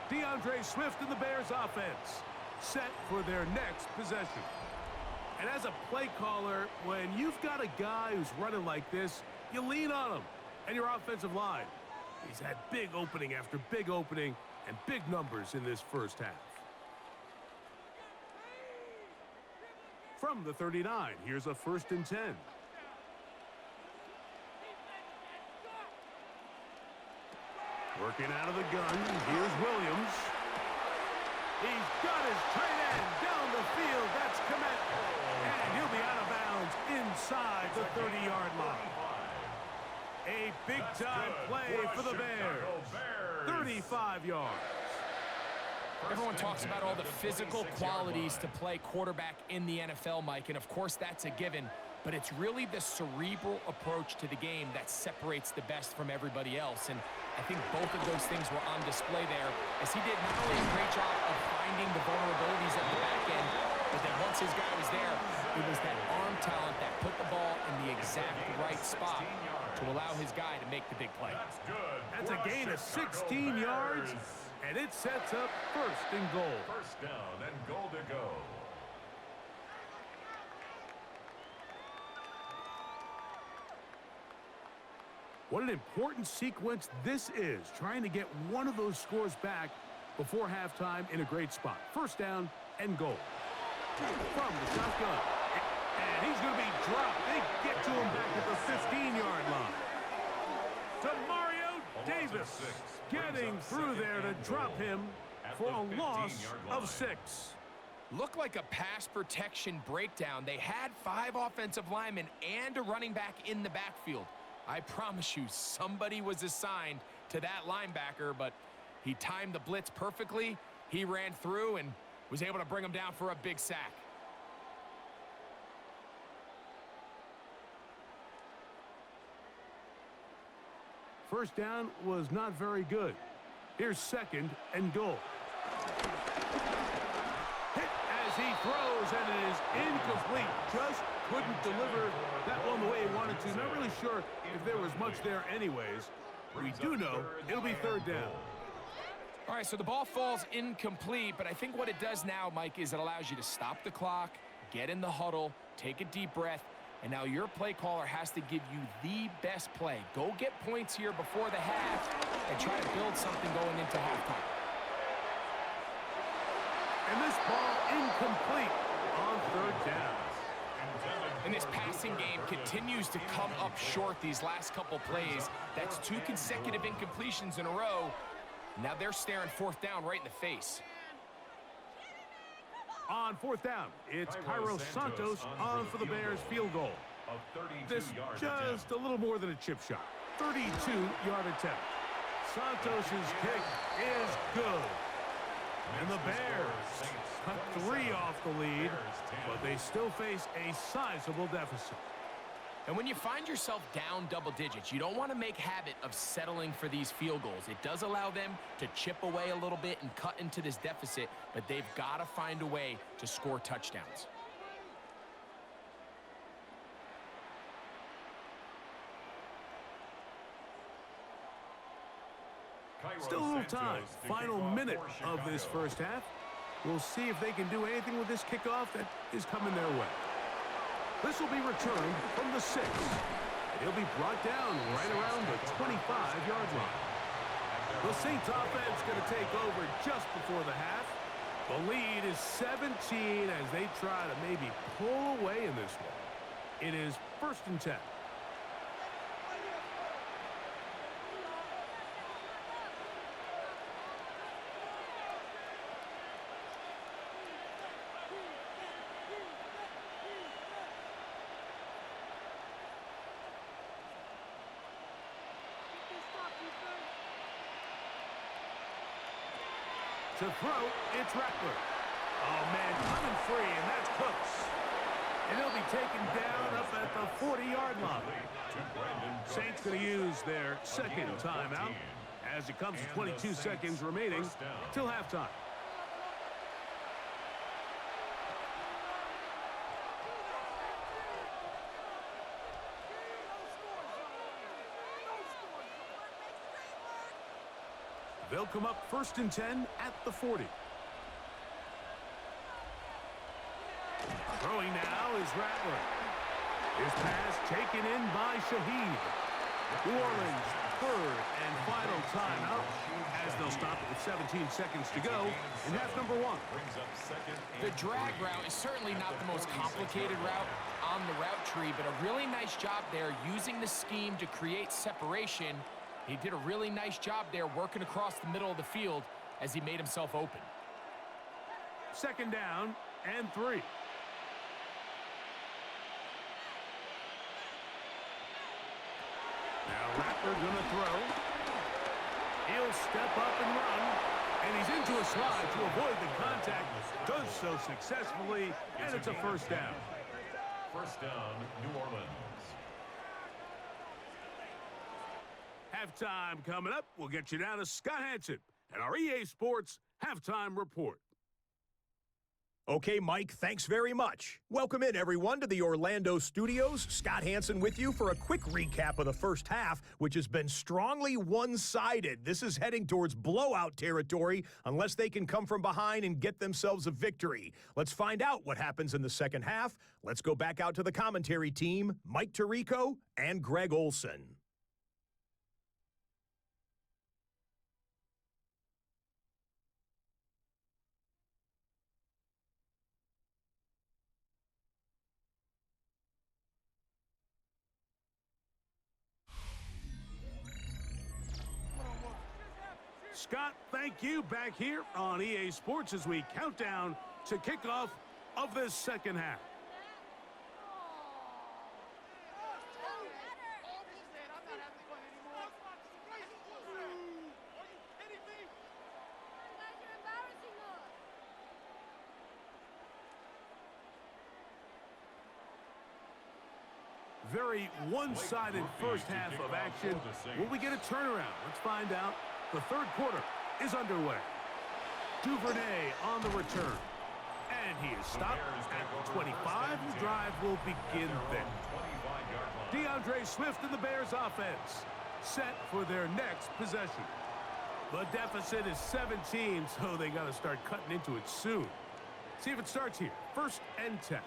DeAndre Swift and the Bears offense set for their next possession. And as a play caller, when you've got a guy who's running like this, you lean on him. And your offensive line. He's had big opening after big opening and big numbers in this first half. From the 39, here's a 1st and 10. Working out of the gun, here's Williams. He's got his tight end down the field. That's Komet. And he'll be out of bounds inside the 30-yard line. A big-time play for the Bears. 35 yards. Everyone talks about all the physical qualities to play quarterback in the NFL, Mike, and of course that's a given, but it's really the cerebral approach to the game that separates the best from everybody else, and I think both of those things were on display there, as he did not only a great job of finding the vulnerabilities at the back end, but then once his guy was there, it was that arm talent that put the ball in the exact right spot to allow his guy to make the big play. That's a gain of 16 yards, and it sets up 1st and goal. First down and goal to go. What an important sequence this is, trying to get one of those scores back before halftime in a great spot. First down and goal. From the shotgun. And he's going to be dropped. They get to him back at the 15-yard line. To Mario Davis, getting through there to drop him for a loss of 6. Looked like a pass protection breakdown. They had 5 offensive linemen and a running back in the backfield. I promise you, somebody was assigned to that linebacker, but he timed the blitz perfectly. He ran through and was able to bring him down for a big sack. First down was not very good. Here's 2nd and goal. Hit as he throws, and it is incomplete. Just couldn't deliver that one the way he wanted to. Not really sure if there was much there anyways. We do know it'll be third down. All right, so the ball falls incomplete, but I think what it does now, Mike, is it allows you to stop the clock, get in the huddle, take a deep breath, and now your play caller has to give you the best play. Go get points here before the half and try to build something going into halftime. And this ball incomplete on third down. And this passing game continues to come up short these last couple plays. That's 2 consecutive incompletions in a row. Now they're staring fourth down right in the face. On fourth down, it's Cairo Santos on for the Bears field goal. This just a little more than a chip shot. 32-yard attempt. Santos' kick is good. And the Bears cut 3 off the lead, but they still face a sizable deficit. And when you find yourself down double digits, you don't want to make habit of settling for these field goals. It does allow them to chip away a little bit and cut into this deficit, but they've got to find a way to score touchdowns. Still a little time. Final minute of this first half. We'll see if they can do anything with this kickoff that is coming their way. This will be returned from the 6. He'll be brought down right around the 25-yard line. The Saints offense going to take over just before the half. The lead is 17 as they try to maybe pull away in this one. It is 1st and 10. To throw, it's Rattler. Oh, man, coming free, and that's Cooks. And he'll be taken down up at the 40-yard line. Saints going to use their second timeout as it comes to 22 seconds remaining till halftime. They'll come up 1st and 10 at the 40. Throwing now is Rattler. His pass taken in by Shaheed. New Orleans, 3rd and final timeout as they'll stop it with 17 seconds to go in half number 1. The drag route is certainly not the most complicated route on the route tree, but a really nice job there using the scheme to create separation. He did a really nice job there working across the middle of the field as he made himself open. 2nd down and 3. Now Rattler gonna throw. He'll step up and run. And he's into a slide to avoid the contact. Does so successfully, and it's a 1st down. 1st down, New Orleans. Halftime coming up. We'll get you down to Scott Hansen and our EA Sports Halftime Report. Okay, Mike, thanks very much. Welcome in, everyone, to the Orlando studios. Scott Hansen with you for a quick recap of the first half, which has been strongly one-sided. This is heading towards blowout territory unless they can come from behind and get themselves a victory. Let's find out what happens in the second half. Let's go back out to the commentary team, Mike Tirico and Greg Olson. Scott, thank you. Back here on EA Sports as we count down to kickoff of this second half. Very one-sided first half of action. Will we get a turnaround? Let's find out. The third quarter is underway. Duvernay on the return. And he is stopped at the 25. The drive will begin there. DeAndre Swift and the Bears offense set for their next possession. The deficit is 17, so they got to start cutting into it soon. See if it starts here. 1st and 10.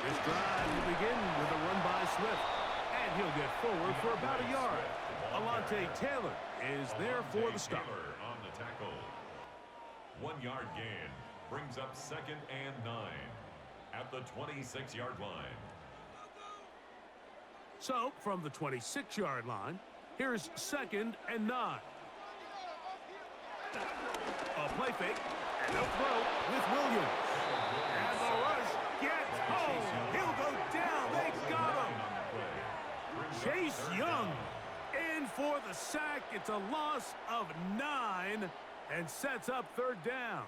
This drive will begin with a run by Swift, and he'll get forward for about a yard. Alontae Taylor is there for the stop. On the tackle. 1 yard gain brings up 2nd and 9 at the 26-yard line. So, from the 26-yard line, here's 2nd and 9. A play fake, and a throw with Williams. And the rush gets home. He'll go down. They got him. Chase Young in for the sack. It's a loss of 9 and sets up 3rd down.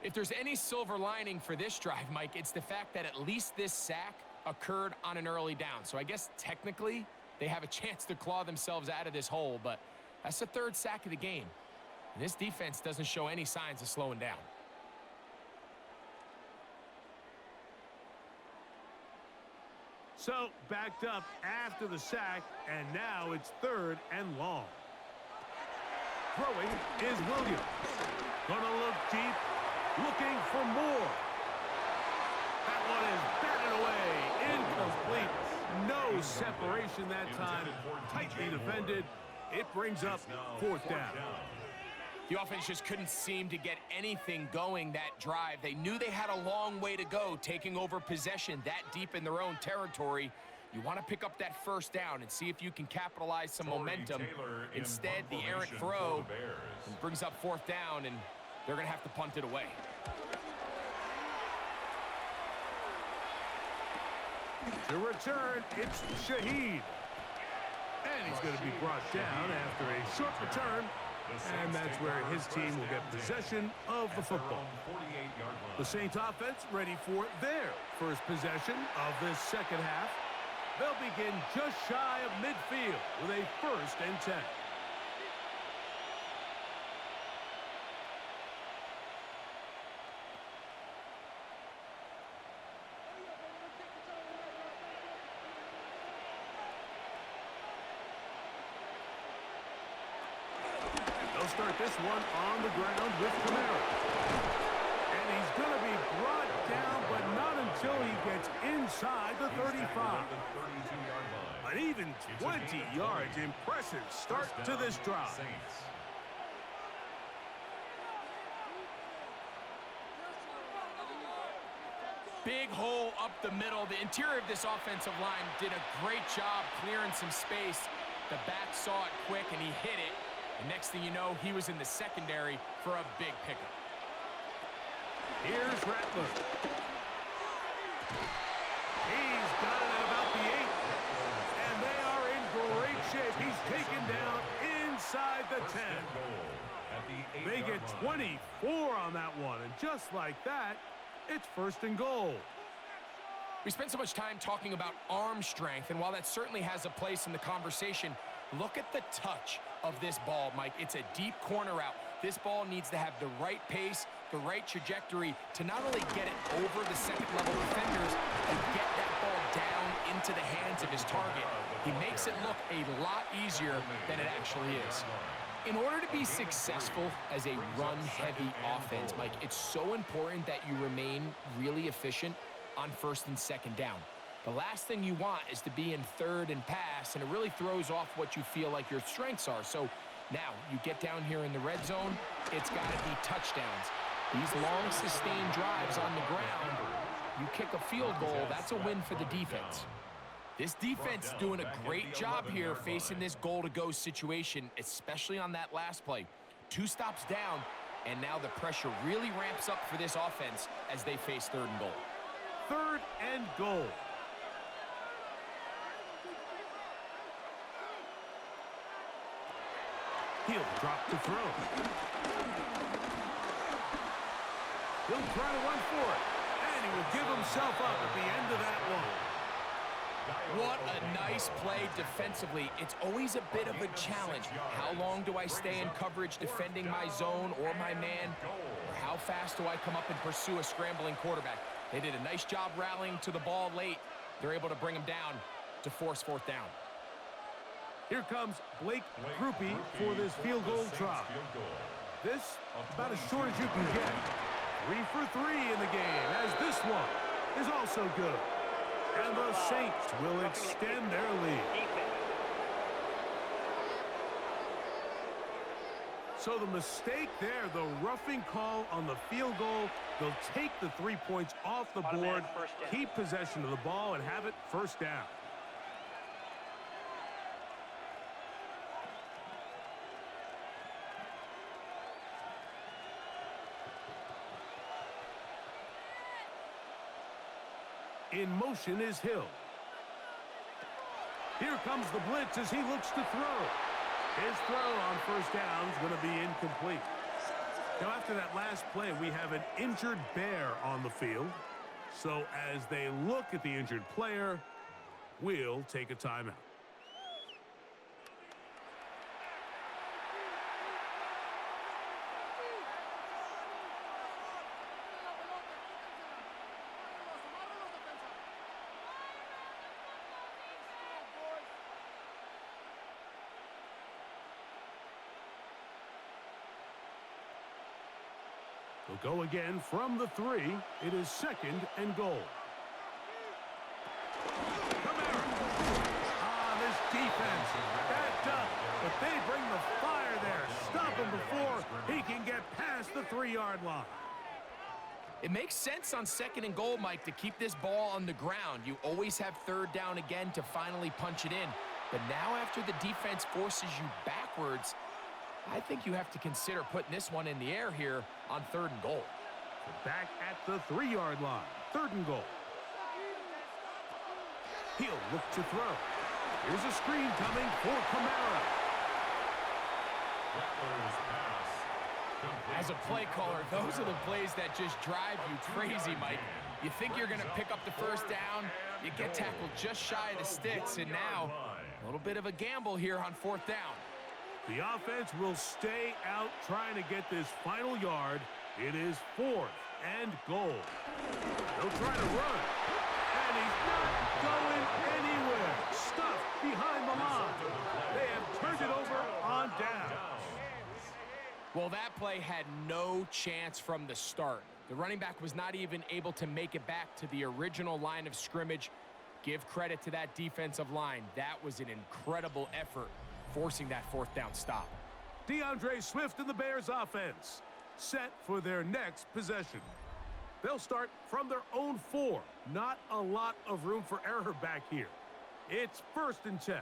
If there's any silver lining for this drive, Mike, it's the fact that at least this sack occurred on an early down. So I guess technically they have a chance to claw themselves out of this hole, but that's the 3rd sack of the game. And this defense doesn't show any signs of slowing down. So, backed up after the sack, and now it's 3rd and long. Throwing is Williams. Gonna look deep, looking for more. That one is batted away, incomplete. No separation that time, tightly defended. It brings up 4th down. The offense just couldn't seem to get anything going that drive. They knew they had a long way to go, taking over possession that deep in their own territory. You want to pick up that 1st down and see if you can capitalize some momentum. Instead, the errant throw brings up 4th down, and they're going to have to punt it away. To return, it's Shaheed. And he's going to be brought down after a short return. And that's where his team will get possession of the football. The Saints offense ready for their first possession of this 2nd half. They'll begin just shy of midfield with a 1st and 10. They'll start this one on the ground with Camaro. And he's going to be brought down, but not until he gets inside the 35. An even 20 yards. Impressive start to this drive. Big hole up the middle. The interior of this offensive line did a great job clearing some space. The back saw it quick, and he hit it. And next thing you know, he was in the secondary for a big pickup. Here's Rattler. He's got it at about the 8. And they are in great shape. He's taken down inside the 10. They get 24 on that one. And just like that, it's 1st and goal. We spent so much time talking about arm strength, and while that certainly has a place in the conversation, look at the touch of this ball, Mike. It's a deep corner route. This ball needs to have the right pace, the right trajectory to not only get it over the 2nd level defenders and get that ball down into the hands of his target. He makes it look a lot easier than it actually is. In order to be successful as a run-heavy offense, Mike, it's so important that you remain really efficient on 1st and 2nd down. The last thing you want is to be in 3rd and pass, and it really throws off what you feel like your strengths are. So now you get down here in the red zone, it's got to be touchdowns. These long sustained drives on the ground, you kick a field goal, that's a win for the defense. This defense is doing a great job here facing this goal-to-go situation, especially on that last play. 2 stops down, and now the pressure really ramps up for this offense as they face 3rd and goal. 3rd and goal. He'll drop to throw. He'll try to run for it. And he will give himself up at the end of that one. What a nice play defensively. It's always a bit of a challenge. How long do I stay in coverage defending my zone or my man? Or how fast do I come up and pursue a scrambling quarterback? They did a nice job rallying to the ball late. They're able to bring him down to force fourth down. Here comes Blake Groupie for this field goal try. This, about as short as you can get. 3 for 3 in the game, as this one is also good. And the Saints will extend their lead. So the mistake there, the roughing call on the field goal, they'll take the 3 points off the board, keep possession of the ball, and have it first down. In motion is Hill. Here comes the blitz as he looks to throw. His throw on first down is going to be incomplete. Now, after that last play, we have an injured Bear on the field. So as they look at the injured player, we'll take a timeout. We'll go again from the 3. It is 2nd and goal. This defense backed up, but they bring the fire there. Stop him before he can get past the 3-yard line. It makes sense on 2nd and goal, Mike, to keep this ball on the ground. You always have 3rd down again to finally punch it in. But now after the defense forces you backwards, I think you have to consider putting this one in the air here on 3rd and goal. Back at the 3-yard line, 3rd and goal. He'll look to throw. Here's a screen coming for Kamara. As a play caller, those are the plays that just drive you crazy, Mike. You think you're going to pick up the first down, you get tackled just shy of the sticks, and now a little bit of a gamble here on 4th down. The offense will stay out trying to get this final yard. It is 4th and goal. They'll try to run. And he's not going anywhere. Stuffed behind the line. They have turned it over on down. Well, that play had no chance from the start. The running back was not even able to make it back to the original line of scrimmage. Give credit to that defensive line. That was an incredible effort, forcing that 4th down stop. DeAndre Swift and the Bears offense set for their next possession. They'll start from their own 4. Not a lot of room for error back here. It's 1st and 10.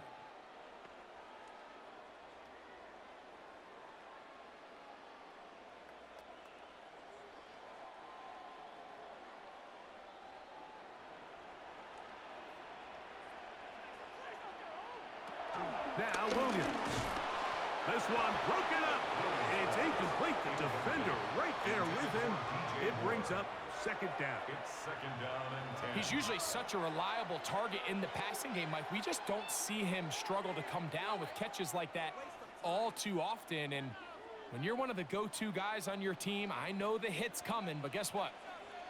Now Williams. This one broken up. It's incomplete. The defender right there with him. It brings up 2nd down. It's 2nd down and 10. He's usually such a reliable target in the passing game, Mike. We just don't see him struggle to come down with catches like that all too often. And when you're one of the go-to guys on your team, I know the hit's coming, but guess what?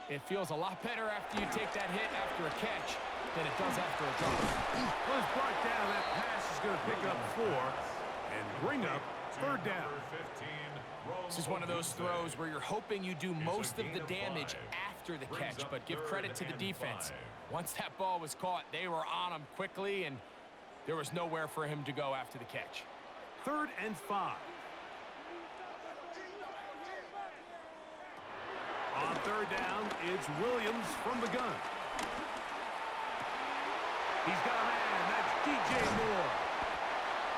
It feels a lot better after you take that hit after a catch than it does after a drop. Was brought down. That pass is going to pick up 4 and bring up 3rd down. This is one of those throws where you're hoping you do most of the damage after the catch, but give credit to the defense. Once that ball was caught, they were on him quickly, and there was nowhere for him to go after the catch. 3rd and 5. On 3rd down, it's Williams from the gun. He's got a man. That's DJ Moore.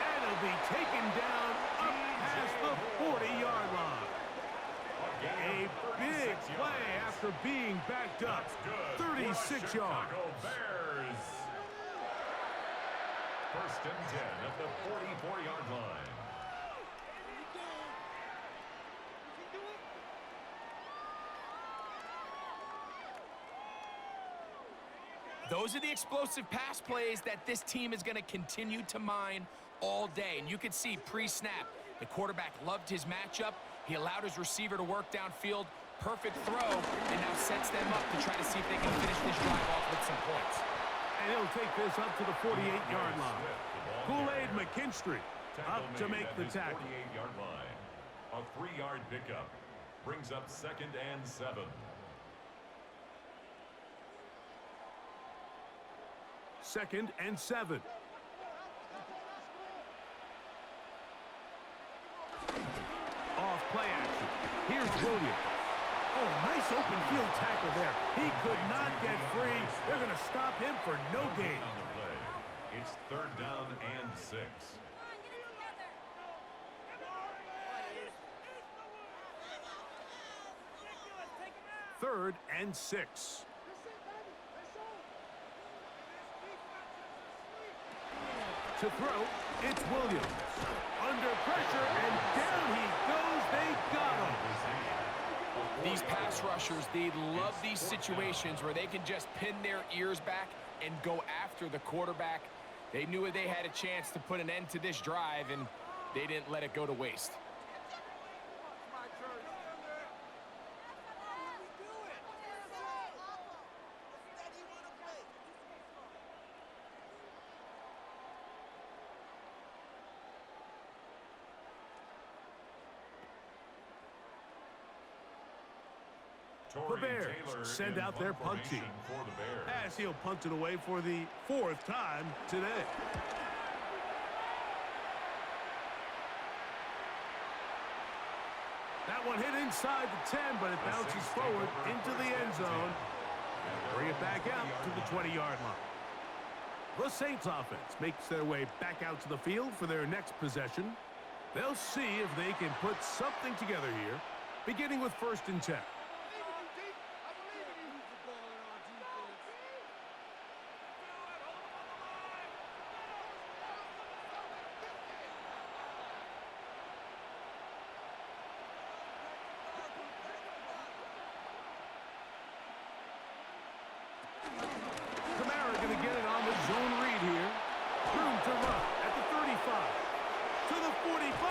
And he'll be taken down up past the 40-yard line. A big play after being backed up. 36 yards. 1st and 10 at the 44-yard line. Those are the explosive pass plays that this team is going to continue to mine all day. And you can see pre-snap, the quarterback loved his matchup. He allowed his receiver to work downfield. Perfect throw, and now sets them up to try to see if they can finish this drive off with some points. And he'll take this up to the 48-yard line. Kool-Aid McKinstry up to make the tackle. 48-yard line. A 3-yard pickup brings up 2nd and 7. Second and 7. Off play action. Here's Williams. Oh, nice open field tackle there. He could not get free. They're going to stop him for no gain. On the play. It's 3rd down and 6. Third and 6. To throw, it's Williams. Under pressure, and down he goes. They got him. These pass rushers, they love these situations where they can just pin their ears back and go after the quarterback. They knew they had a chance to put an end to this drive, and they didn't let it go to waste. The Bears send out their punt team as he'll punt it away for the 4th time today. That one hit inside the 10, but it bounces forward into the end zone. Bring it back out to the 20-yard line. The Saints offense makes their way back out to the field for their next possession. They'll see if they can put something together here, beginning with 1st and 10. Going to get it on the zone read here. Room to run at the 35. To the 45.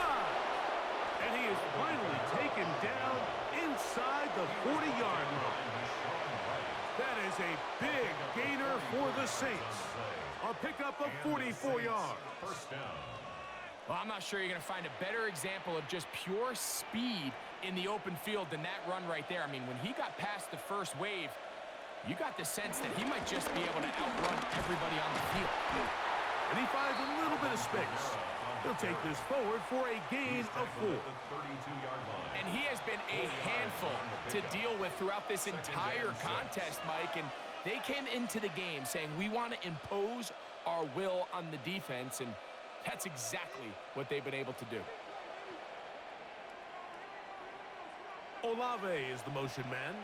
And he is finally taken down inside the 40-yard line. That is a big gainer for the Saints. A pickup of 44 yards. First down. Well, I'm not sure you're going to find a better example of just pure speed in the open field than that run right there. I mean, when he got past the first wave, you got the sense that he might just be able to outrun everybody on the field. And he finds a little bit of space. He'll take this forward for a gain of 4. And he has been a handful to deal with throughout this entire contest, Mike. And they came into the game saying, we want to impose our will on the defense. And that's exactly what they've been able to do. Olave is the motion man.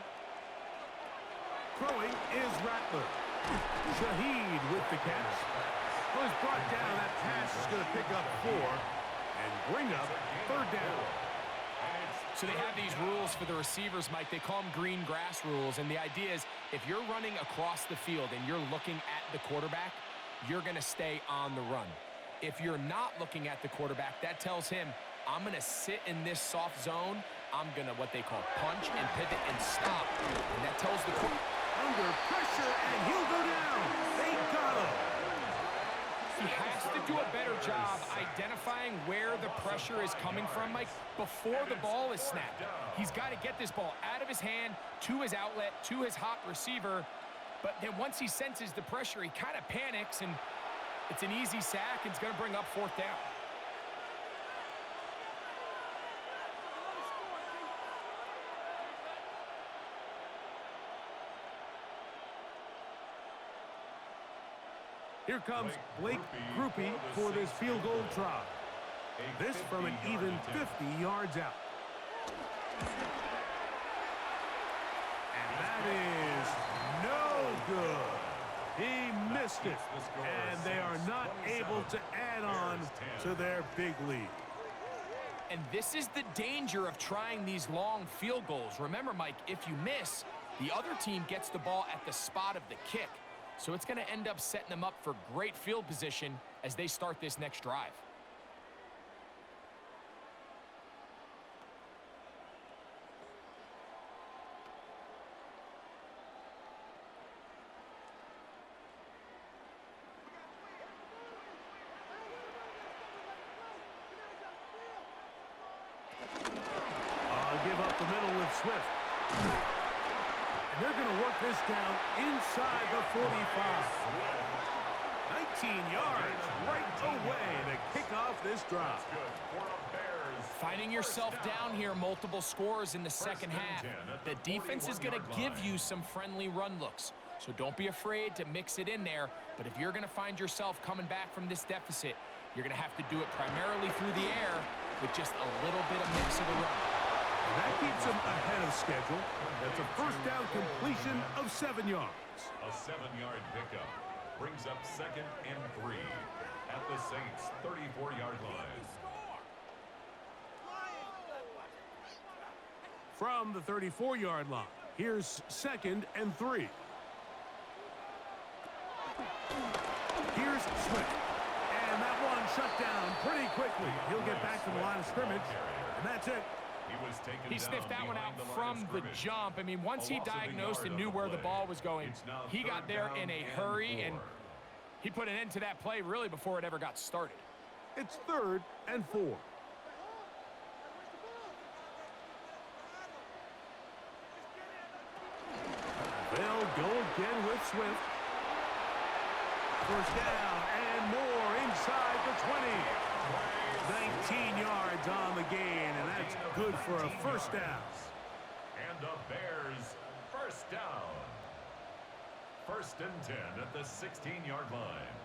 Throwing is Rattler. Shaheed with the catch. Was brought down. That pass is going to pick up 4 and bring up 3rd down. So they have these rules for the receivers, Mike. They call them green grass rules. And the idea is if you're running across the field and you're looking at the quarterback, you're going to stay on the run. If you're not looking at the quarterback, that tells him, I'm going to sit in this soft zone. I'm going to what they call punch and pivot and stop. And that tells the quarterback. Under pressure, and he'll go down. They got him. He has to do a better job identifying where the pressure is coming from, Mike, before the ball is snapped. He's got to get this ball out of his hand, to his outlet, to his hot receiver. But then once he senses the pressure, he kind of panics, and it's an easy sack, and it's going to bring up 4th down. Here comes Blake Groupie for this field goal try. This from an even 50 yards out. And that is no good. He missed it. And they are not able to add on to their big lead. And this is the danger of trying these long field goals. Remember, Mike, if you miss, the other team gets the ball at the spot of the kick. So it's going to end up setting them up for great field position as they start this next drive. Give up the middle with Swift. And they're going to work this down inside the 45. 19 yards right away to kick off this drive. Finding yourself down here, multiple scores in the second half. The defense is going to give you some friendly run looks. So don't be afraid to mix it in there. But if you're going to find yourself coming back from this deficit, you're going to have to do it primarily through the air with just a little bit of mix of the run. And that keeps them ahead of schedule. That's a first down completion of 7 yards. A 7-yard pickup brings up 2nd and 3 at the Saints' 34-yard line. From the 34-yard line, here's 2nd and 3. Here's Swift. And that one shut down pretty quickly. He'll get back to the line of scrimmage, and that's it. He sniffed that one out from the jump. I mean, once he diagnosed and knew where the ball was going, he got there in a hurry, and he put an end to that play really before it ever got started. It's 3rd and 4. They'll go again with Swift. First down and more inside the 20. 19 yards on the gain, and that's good for a first down. And the Bears first down. 1st and 10 at the 16-yard line.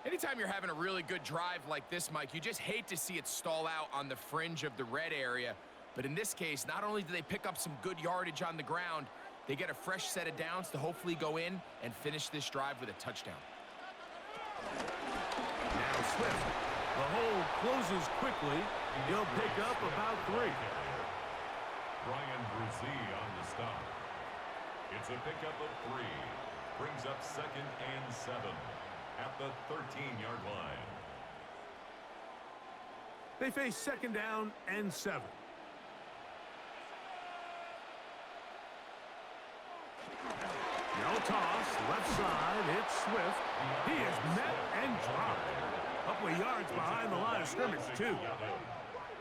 Anytime you're having a really good drive like this, Mike, you just hate to see it stall out on the fringe of the red area. But in this case, not only do they pick up some good yardage on the ground, they get a fresh set of downs to hopefully go in and finish this drive with a touchdown. Now Swift. The hole closes quickly. He'll pick up about 3. Brian Brzee on the stop. It's a pickup of 3. Brings up 2nd and 7 at the 13-yard line. They face 2nd down and 7. No toss, left side, it's Swift. He is met and dropped. Couple of yards behind the line of scrimmage, too.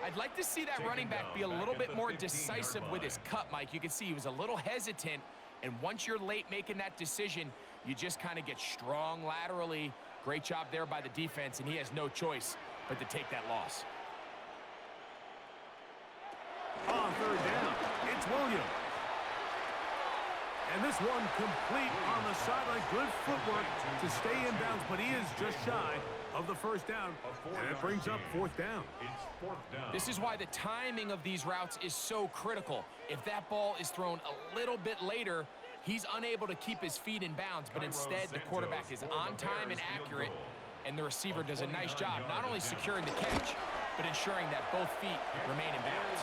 I'd like to see that running back be a little bit more decisive with his cut, Mike. You can see he was a little hesitant, and once you're late making that decision, you just kind of get strong laterally. Great job there by the defense, and he has no choice but to take that loss. On 3rd down, it's Williams. And this one complete on the sideline. Good footwork to stay in bounds, but he is just shy of the first down. And it brings up 4th down. It's 4th down. This is why the timing of these routes is so critical. If that ball is thrown a little bit later, he's unable to keep his feet in bounds, but instead the quarterback is on time and accurate, and the receiver does a nice job not only securing the catch, but ensuring that both feet remain in bounds.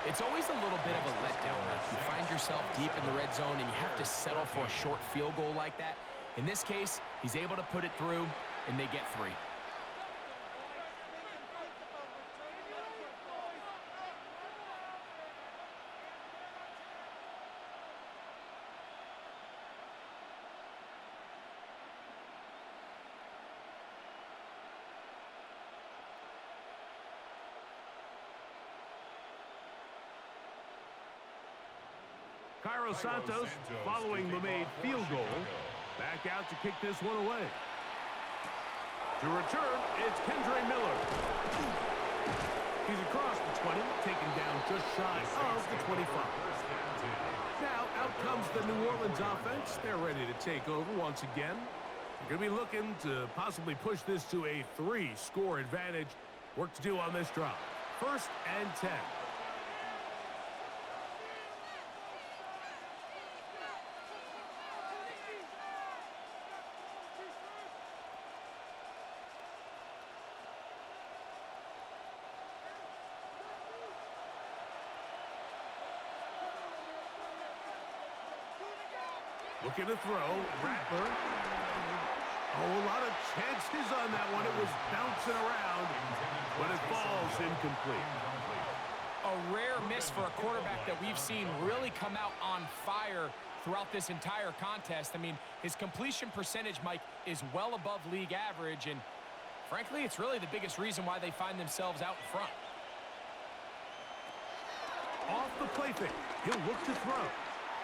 It's always a little bit of a letdown. You find yourself deep in the red zone and you have to settle for a short field goal like that. In this case, he's able to put it through, and they get 3. Cairo Santos, following the made field goal, back out to kick this one away. To return, it's Kendre Miller. He's across the 20, taken down just shy of the 25. Now, out comes the New Orleans offense. They're ready to take over once again. They're going to be looking to possibly push this to a 3-score advantage. Work to do on this drive. 1st and 10. Looking to throw. Rattler. Oh, a lot of chances on that one. It was bouncing around, but it falls incomplete. A rare miss for a quarterback that we've seen really come out on fire throughout this entire contest. I mean, his completion percentage, Mike, is well above league average, and frankly, it's really the biggest reason why they find themselves out in front. Off the play fake. He'll look to throw.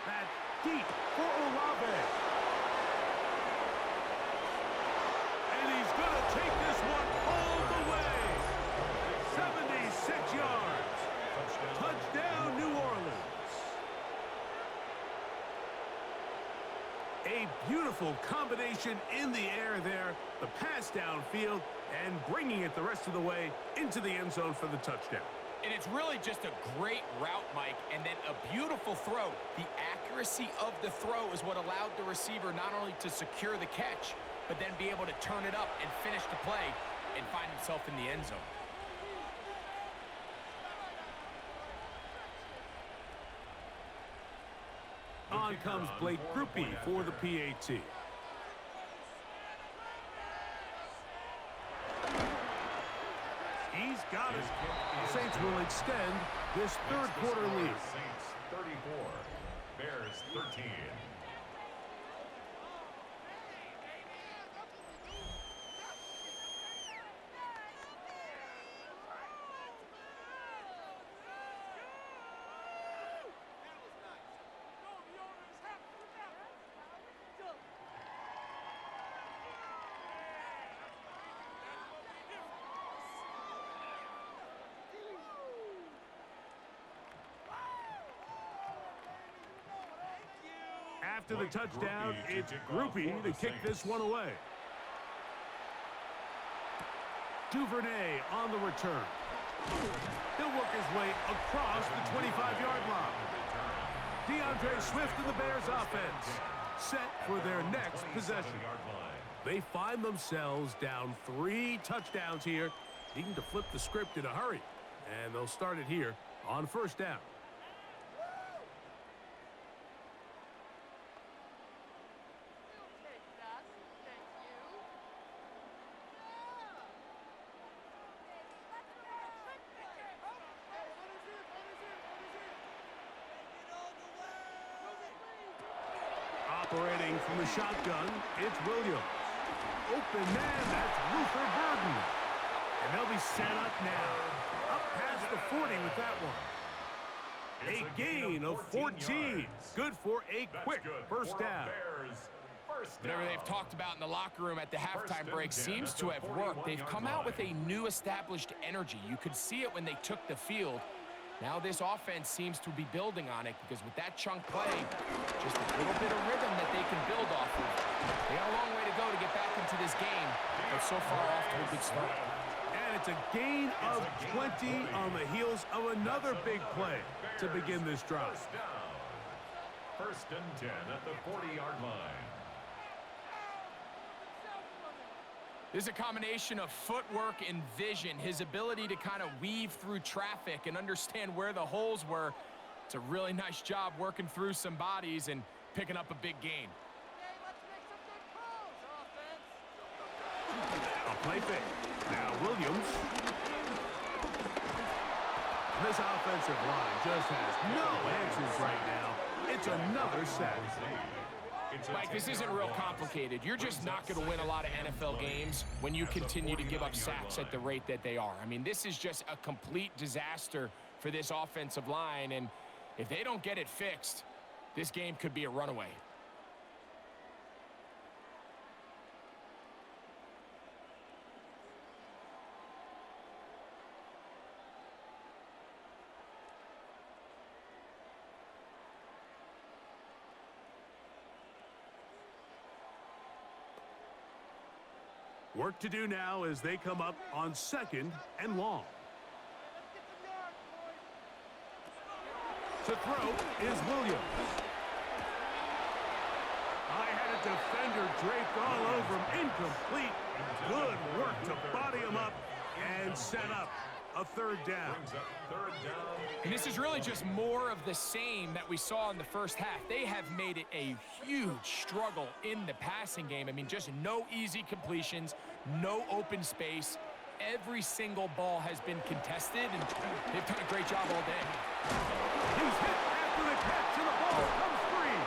That deep for Olave. And he's going to take this one all the way. 76 yards. Touchdown, New Orleans. A beautiful combination in the air there. The pass downfield and bringing it the rest of the way into the end zone for the touchdown. And it's really just a great route, Mike, and then a beautiful throw. The accuracy of the throw is what allowed the receiver not only to secure the catch, but then be able to turn it up and finish the play and find himself in the end zone. On comes Blake Grupe for the PAT. He's got it. The Saints will extend this third quarter lead. Saints 34, Bears 13. After the touchdown, it's Grupe to kick this one away. Duvernay on the return. He'll work his way across the 25-yard line. DeAndre Swift and the Bears offense set for their next possession. They find themselves down 3 touchdowns here, needing to flip the script in a hurry. And they'll start it here on first down. Operating from the shotgun, it's Williams. Open man, that's Luther Burden. And they'll be set up now. Up past the 40 with that one. A gain of 14. Good for a quick first down. Whatever they've talked about in the locker room at the halftime break seems to have worked. They've come out with a new established energy. You could see it when they took the field. Now this offense seems to be building on it because with that chunk play, just a little bit of rhythm that they can build off of. They got a long way to go to get back into this game, but so far off to a good start. And it's a gain of 20 on the heels of another big play to begin this drive. First and 10 at the 40-yard line. There's a combination of footwork and vision, his ability to kind of weave through traffic and understand where the holes were. It's a really nice job working through some bodies and picking up a big gain. A play fake. Now Williams. This offensive line just has no answers right now. It's another sack. Mike, this isn't real complicated. You're just not going to win a lot of NFL games when you continue to give up sacks at the rate that they are. I mean, this is just a complete disaster for this offensive line, and if they don't get it fixed, this game could be a runaway. Work to do now as they come up on second and long. To throw is Williams. I had a defender draped all over him. Incomplete. Good work to body him up and set up a third down. Brings up third down. And this is really just more of the same that we saw in the first half. They have made it a huge struggle in the passing game. I mean, just no easy completions, no open space. Every single ball has been contested, and they've done a great job all day. He's hit after the catch, and the ball comes free.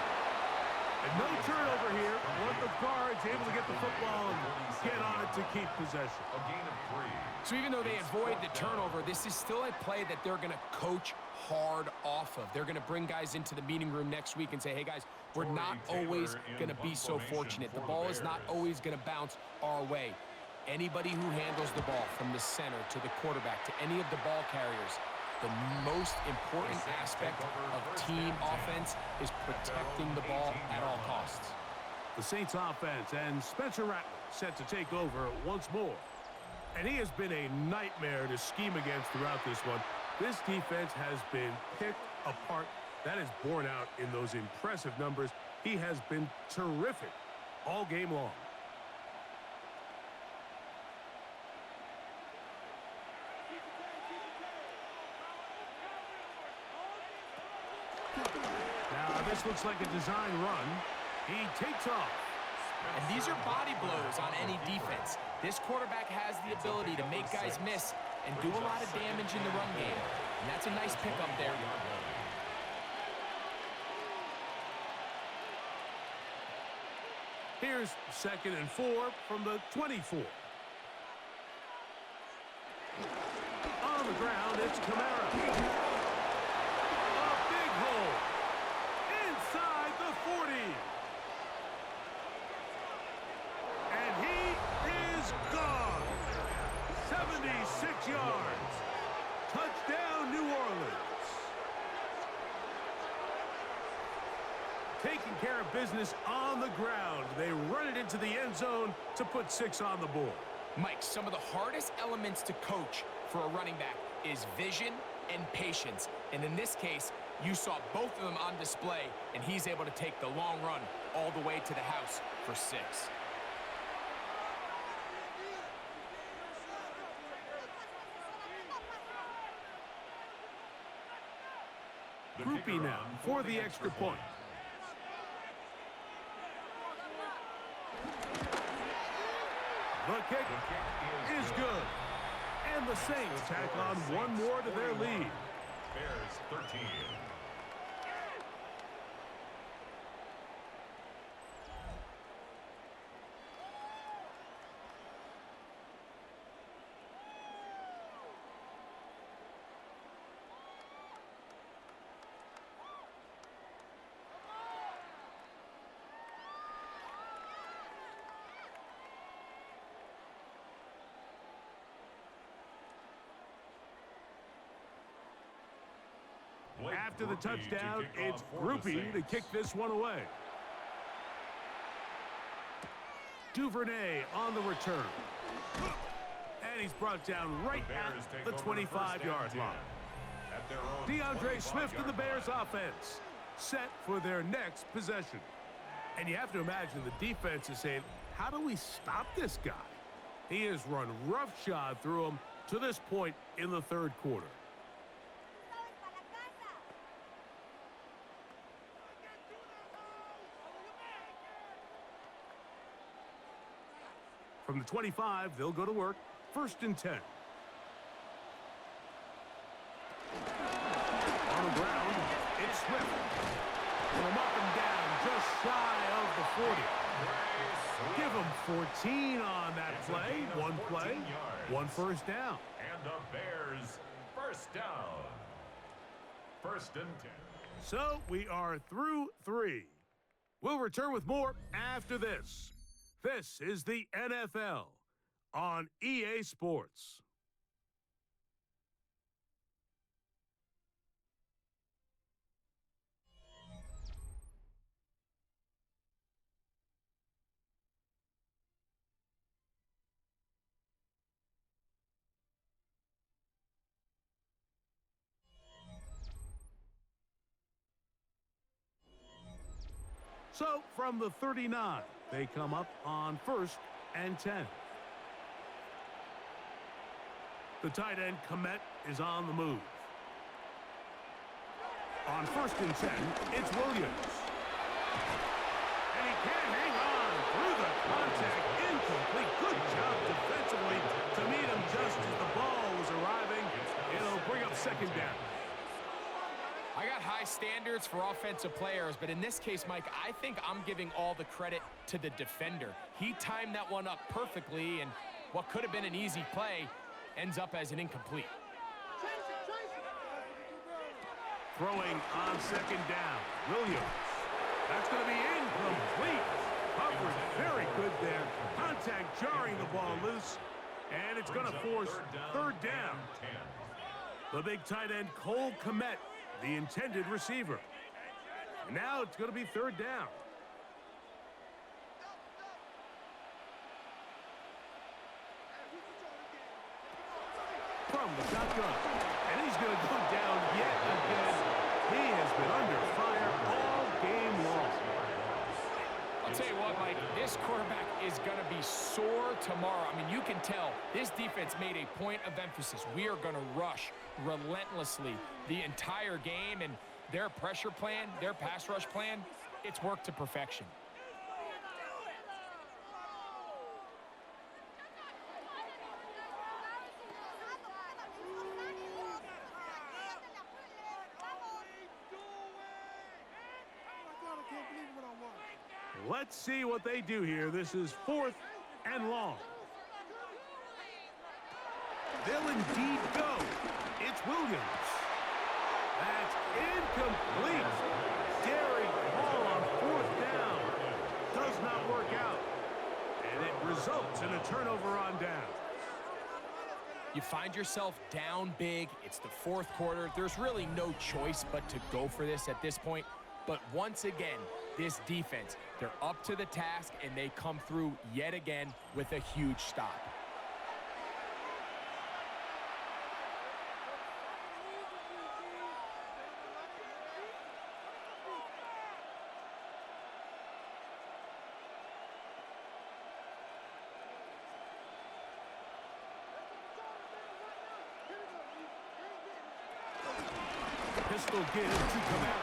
And no turnover here. One of the guards able to get the football and get on it to keep possession. A gain of 3. So even though they avoid the turnover, this is still a play that they're going to coach hard off of. They're going to bring guys into the meeting room next week and say, hey, guys, we're not always going to be so fortunate. The ball is not always going to bounce our way. Anybody who handles the ball from the center to the quarterback to any of the ball carriers, the most important aspect of team offense is protecting the ball at all costs. The Saints offense and Spencer Rattler set to take over once more. And he has been a nightmare to scheme against throughout this one. This defense has been picked apart. That is borne out in those impressive numbers. He has been terrific all game long. Now this looks like a design run. He takes off. And these are body blows on any defense. This quarterback has the ability to make guys miss and do a lot of damage in the run game. And that's a nice pickup there. Here's 2nd and 4 from the 24. On the ground, it's Kamara. A big hole. Inside the 40. And he is gone. 76 yards. Touchdown, New Orleans. Taking care of business on the ground. They run it into the end zone to put 6 on the board. Mike, some of the hardest elements to coach for a running back is vision and patience. And in this case, you saw both of them on display, and he's able to take the long run all the way to the house for 6. Groupie now for the extra point. The kick is good. And the Saints tack on one more to their lead. Bears 13. After the touchdown, it's Groupie to kick this one away. Duvernay on the return. And he's brought down right at the 25-yard line. DeAndre Swift and the Bears offense set for their next possession. And you have to imagine the defense is saying, how do we stop this guy? He has run roughshod through him to this point in the third quarter. From the 25, they'll go to work. 1st and 10. On the ground, it's Swift. Put him up and down, just shy of the 40. Give him 14 on that play. One play, 1 first down. And the Bears first down. 1st and 10. So we are through 3. We'll return with more after this. This is the NFL on EA Sports. So from the 39, they come up on 1st and 10. The tight end, Komet, is on the move. On 1st and 10, it's Williams. And he can't hang on through the contact. Incomplete. Good job defensively to meet him just as the ball was arriving. It'll bring up 2nd down. I got high standards for offensive players, but in this case, Mike, I think I'm giving all the credit to the defender. He timed that one up perfectly, and what could have been an easy play ends up as an incomplete. Throwing on 2nd down, Williams. That's going to be incomplete. Coverage very good there. Contact jarring the ball loose, and it's going to force 3rd down. The big tight end, Cole Komet, the intended receiver. And now it's going to be 3rd down. From the shotgun. And he's going to go down yet again. He has been under fire all game long. I'll tell you what, Mike, this quarterback is going to be sore tomorrow. I mean, you can tell this defense made a point of emphasis. We are going to rush relentlessly the entire game, and their pressure plan, their pass rush plan, it's worked to perfection. Let's see what they do here. This is 4th and long. They'll indeed go. It's Williams. That's incomplete. Daring ball on 4th down. Does not work out. And it results in a turnover on down. You find yourself down big. It's the 4th quarter. There's really no choice but to go for this at this point. But once again, this defense, they're up to the task, and they come through yet again with a huge stop. Pistol give to Kamara.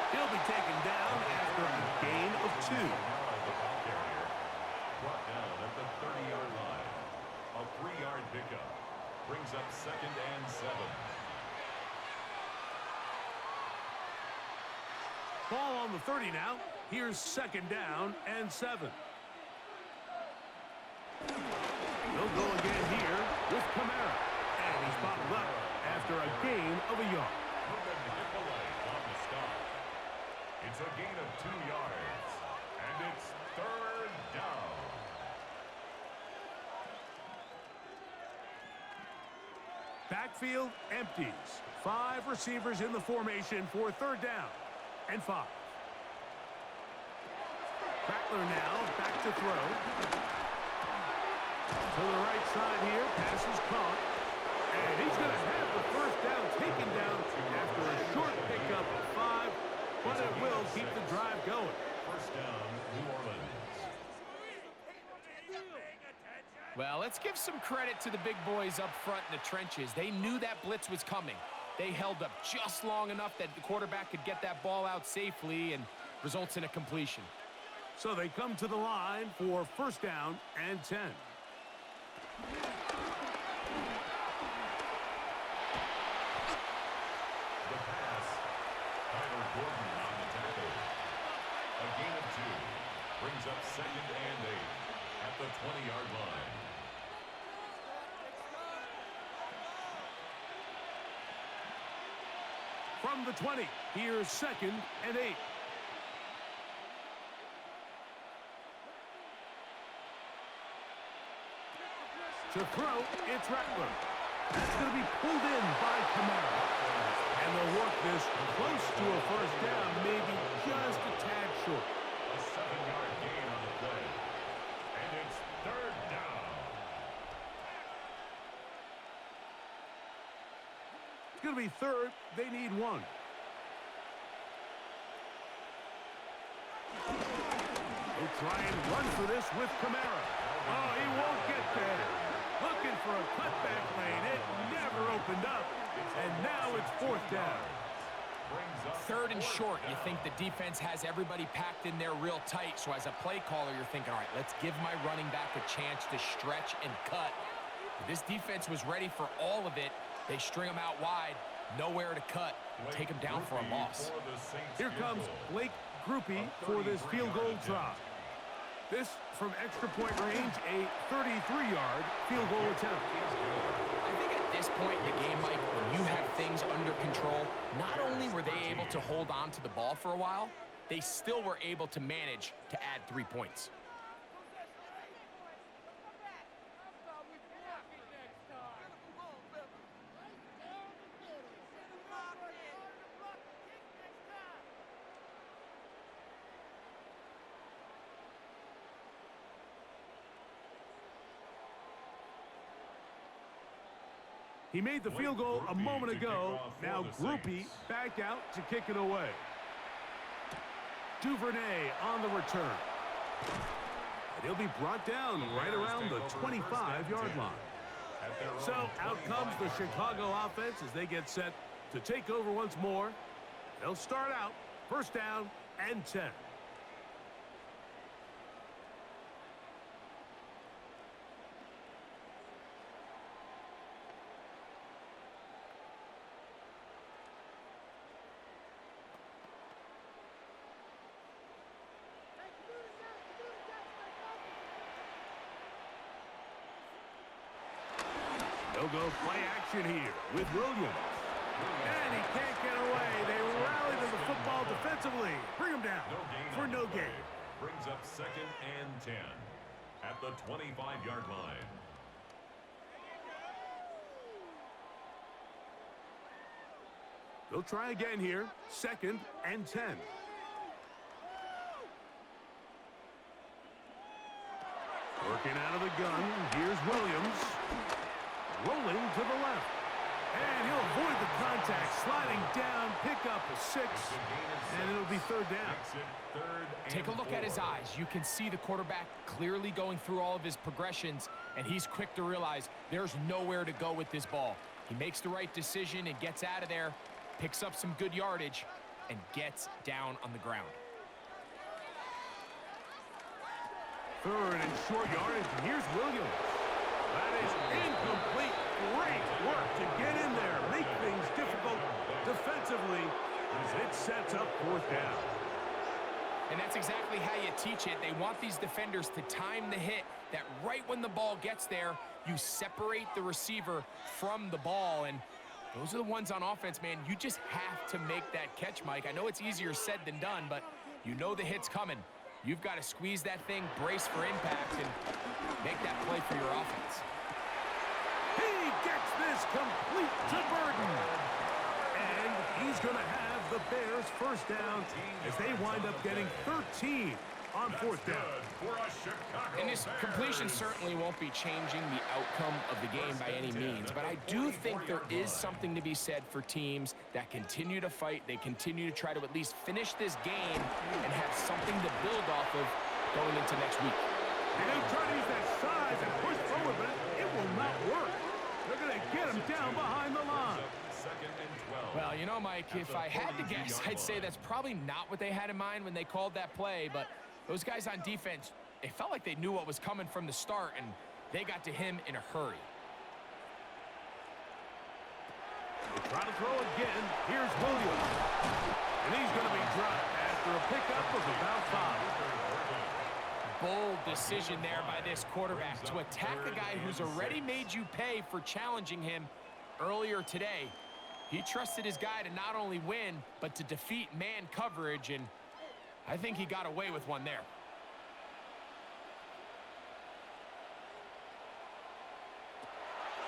He'll be taken down after a gain of 2. Brought down at the 30-yard line. A 3-yard pickup brings up 2nd and 7. Ball on the 30 now. Here's 2nd down and 7. They'll go again here with Kamara. And he's bottled up after a gain of a yard. It's a gain of 2 yards, and it's 3rd down. Backfield empties. 5 receivers in the formation for 3rd down and 5. Rattler now back to throw. To the right side here, pass is caught. And he's going to have the 1st down taken down after a short pickup of 5. But it will keep the drive going. 1st down, New Orleans. Well, let's give some credit to the big boys up front in the trenches. They knew that blitz was coming. They held up just long enough that the quarterback could get that ball out safely and results in a completion. So they come to the line for 1st down and 10. Gordon on the tackle. A gain of 2 brings up 2nd and 8 at the 20-yard line. From the 20, here's 2nd and 8. To throw, it's Rattler. That's going to be pulled in by Kamara. And they'll work this close to a 1st down, maybe just a tad short. A 7-yard gain on the play. And it's 3rd down. It's going to be 3rd. They need 1. They'll try and run for this with Kamara. Oh, he won't get there. Looking for a cutback lane. It never opened up. And now it's fourth down. Third and short. You think the defense has everybody packed in there real tight. So as a play caller, you're thinking, all right, let's give my running back a chance to stretch and cut. But this defense was ready for all of it. They string them out wide. Nowhere to cut. Take them down for a loss. Here comes Blake Groupie for this field goal try. This from extra point range, a 33-yard field goal attempt. I think at this point in the game, Mike, when you have things under control, not only were they able to hold on to the ball for a while, they still were able to manage to add 3 points. He made the field goal a moment ago. Now Groupie back out to kick it away. Duvernay on the return. And he'll be brought down right around the 25-yard line. So out comes the Chicago offense as they get set to take over once more. They'll start out first down and 10. They'll go play action here with Williams. And he can't get away. They rally to the football defensively. Bring him down for no gain. Brings up second and 10 at the 25-yard line. They'll try again here. Second and 10. Working out of the gun. Here's Williams. Rolling to the left. And he'll avoid the contact. Sliding down. Pick up a 6. And it'll be third down. Take a look at his eyes. You can see the quarterback clearly going through all of his progressions, and he's quick to realize there's nowhere to go with this ball. He makes the right decision and gets out of there, picks up some good yardage, and gets down on the ground. Third and short yardage. Here's Williams. That is incomplete. Great work to get in there. Make things difficult defensively as it sets up fourth down. And that's exactly how you teach it. They want these defenders to time the hit, that right when the ball gets there, you separate the receiver from the ball. And those are the ones on offense, man. You just have to make that catch, Mike. I know it's easier said than done, but you know the hit's coming. You've got to squeeze that thing, brace for impact, and make that play for your offense. He gets this complete to Burden. And he's going to have the Bears first down as they wind up getting 13 on fourth down. And this completion certainly won't be changing the outcome of the game by any means, but I do think there is something to be said for teams that continue to fight. They continue to try to at least finish this game and have something to build off of going into next week. They'll try to use that size and push forward, but it will not work. They're going to get him down behind the line. Well, you know, Mike, if I had to guess, I'd say that's probably not what they had in mind when they called that play, but those guys on defense, it felt like they knew what was coming from the start, and they got to him in a hurry. They try to throw again. Here's Williams. And he's going to be dropped after a pickup of about 5. Bold decision there by this quarterback to attack a guy who's already made you pay for challenging him earlier today. He trusted his guy to not only win, but to defeat man coverage, and I think he got away with one there.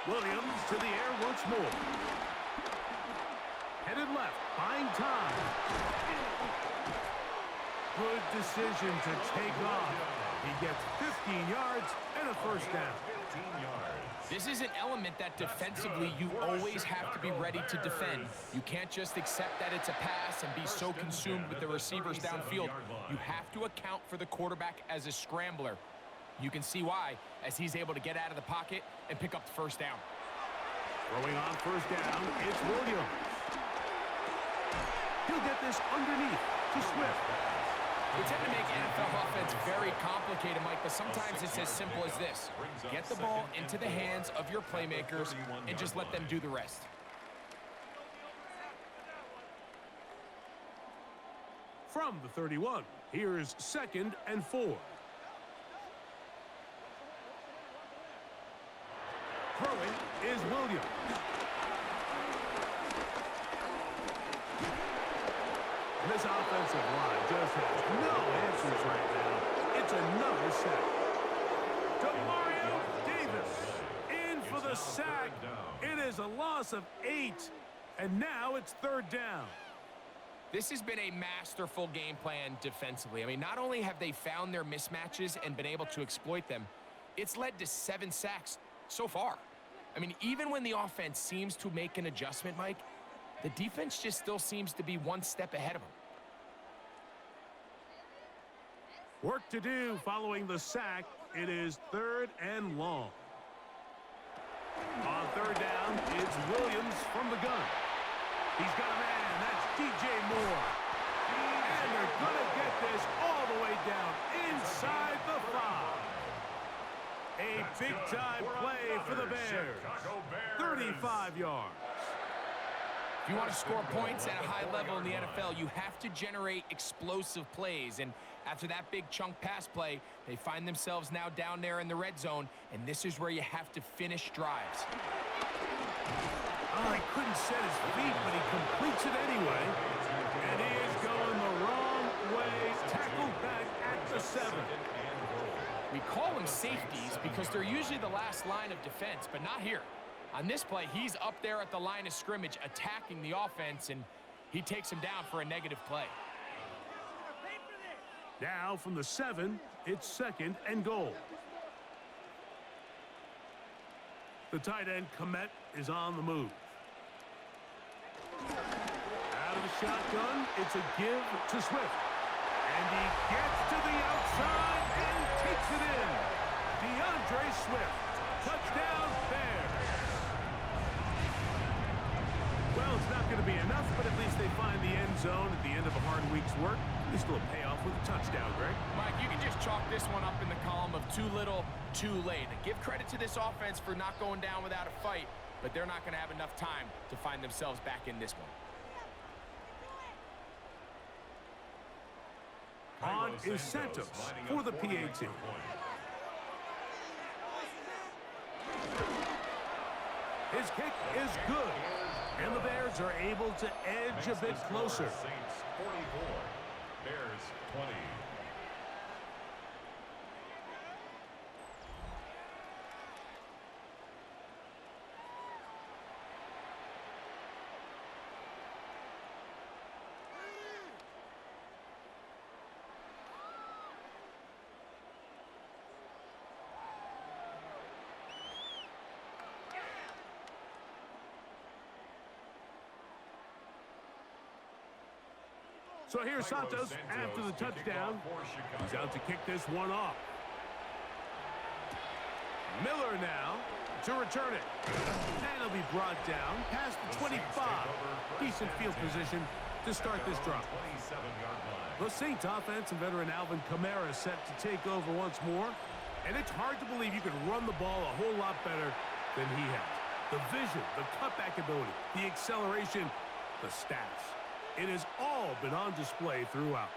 Williams to the air once more. Headed left, buying time. Good decision to take off. He gets 15 yards and a first down. This is an element that defensively you always have to be ready to defend. You can't just accept that it's a pass and be so consumed with the receivers downfield. You have to account for the quarterback as a scrambler. You can see why, as he's able to get out of the pocket and pick up the first down. Throwing on first down, it's Williams. He'll get this underneath to Swift. We tend to make NFL offense very complicated, Mike, but sometimes it's as simple as this. Get the ball into the hands of your playmakers and just let them do the rest. From the 31, here's 2nd and 4. Throwing is Williams. This offensive line just has no answers right now. It's another sack. Demario Davis in for the sack. It is a loss of 8, and now it's 3rd down. This has been a masterful game plan defensively. I mean, not only have they found their mismatches and been able to exploit them, it's led to 7 sacks so far. I mean, even when the offense seems to make an adjustment, Mike, the defense just still seems to be one step ahead of them. Work to do following the sack. It is 3rd and long. On 3rd down, it's Williams from the gun. He's got a man. That's DJ Moore. And they're going to get this all the way down inside the 5. A big-time play for the Bears. 35 yards. If you want to score points at a high level in the NFL, you have to generate explosive plays. And after that big chunk pass play, they find themselves now down there in the red zone, and this is where you have to finish drives. Oh, he couldn't set his feet, but he completes it anyway. And he is going the wrong way. Tackled back at the 7. We call them safeties because they're usually the last line of defense, but not here. On this play, he's up there at the line of scrimmage attacking the offense, and he takes him down for a negative play. Now from the 7, it's 2nd and goal. The tight end, Komet, is on the move. Out of the shotgun, it's a give to Swift. And he gets to the outside and takes it in. DeAndre Swift. Touchdown, Bears. Well, it's not going to be enough, but at least they find the end zone at the end of a hard week's work. There's still a payoff with a touchdown, Greg. Mike, you can just chalk this one up in the column of too little, too late. And give credit to this offense for not going down without a fight, but they're not going to have enough time to find themselves back in this one. On is Santos for the PAT. His kick is good, and the Bears are able to edge a bit closer. Saints 44, Bears 20. So here's Santos after the touchdown. He's out to kick this one off. Miller now to return it. And he'll be brought down past the 25. Decent field position to start this drive. The Saints offense and veteran Alvin Kamara set to take over once more. And it's hard to believe you can run the ball a whole lot better than he has. The vision, the cutback ability, the acceleration, the stats. It has all been on display throughout.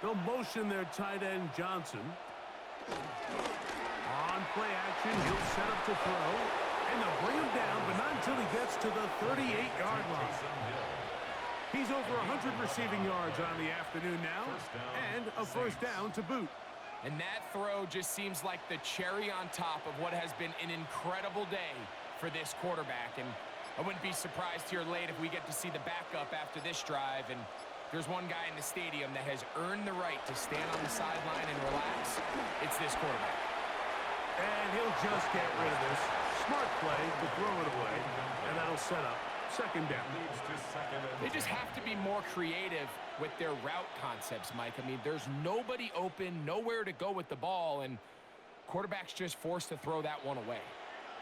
They'll motion their tight end Johnson. On play action, he'll set up to throw. And they'll bring him down, but not until he gets to the 38-yard line. He's over 100 receiving yards on the afternoon now, and a first down to boot. And that throw just seems like the cherry on top of what has been an incredible day for this quarterback. And I wouldn't be surprised here late if we get to see the backup after this drive. And there's one guy in the stadium that has earned the right to stand on the sideline and relax. It's this quarterback. And he'll just get rid of this. Smart play to throw it away, and that'll set up second down. They just have to be more creative with their route concepts, Mike. I mean, there's nobody open, nowhere to go with the ball, and quarterback's just forced to throw that one away.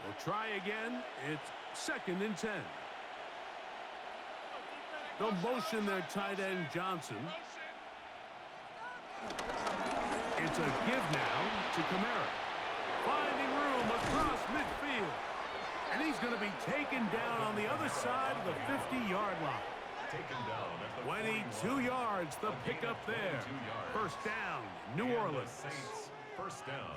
We'll try again. It's second and 10. They'll motion their tight end, Johnson. It's a give now to Kamara. Finding room across midfield. And he's going to be taken down on the other side of the 50-yard line. Taken down at the 22 yards, the pickup there. First down, New Orleans. Saints, first down.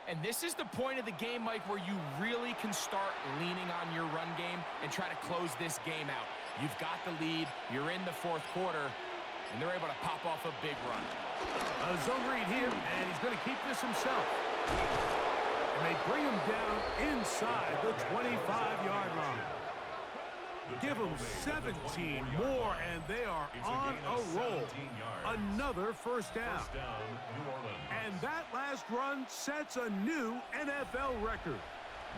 And this is the point of the game, Mike, where you really can start leaning on your run game and try to close this game out. You've got the lead, you're in the fourth quarter, and they're able to pop off a big run. A zone read here, and he's going to keep this himself. And they bring him down inside the 25-yard line. Give them 17 more, and they are on a roll. Another first down. And that last run sets a new NFL record.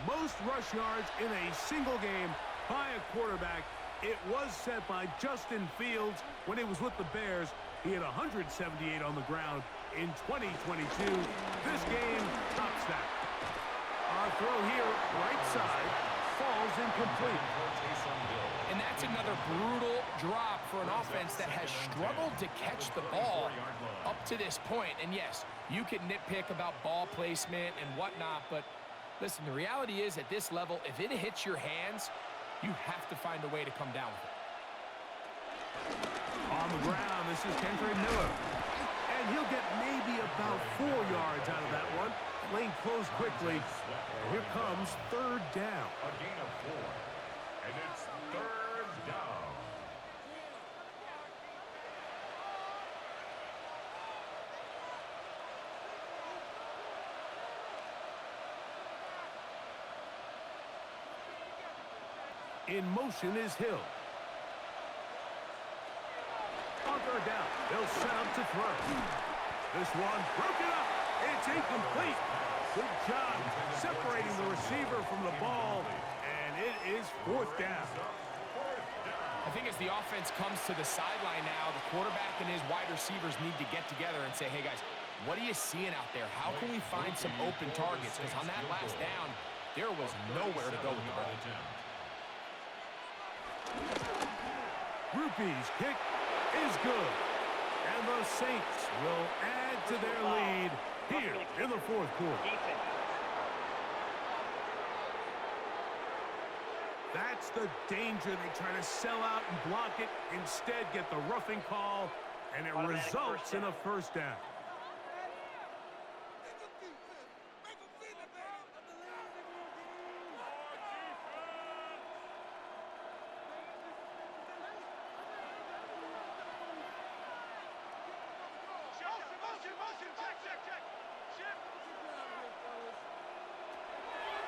Most rush yards in a single game by a quarterback. It was set by Justin Fields when he was with the Bears. He had 178 on the ground in 2022. This game tops that. Our throw here, right side, falls incomplete. And that's another brutal drop for an offense that has struggled to catch the ball up to this point. And yes, you can nitpick about ball placement and whatnot, but listen, the reality is at this level, if it hits your hands, you have to find a way to come down with it. On the ground, this is Kendra Miller. And he'll get maybe about 4 yards out of that one. Lane closed quickly. And here comes third down. A gain of 4. And it's third down. In motion is Hill. On third down, they'll set up to throw. This one broken up. It's incomplete. Good job separating the receiver from the ball, and it is fourth down. I think as the offense comes to the sideline now, the quarterback and his wide receivers need to get together and say, hey, guys, what are you seeing out there? How can we find some open targets? Because on that last down, there was nowhere to go with the ball. Rupee's kick is good. And the Saints will add to their lead here in the fourth quarter. That's the danger. They try to sell out and block it. Instead, get the roughing call, and it results in a first down.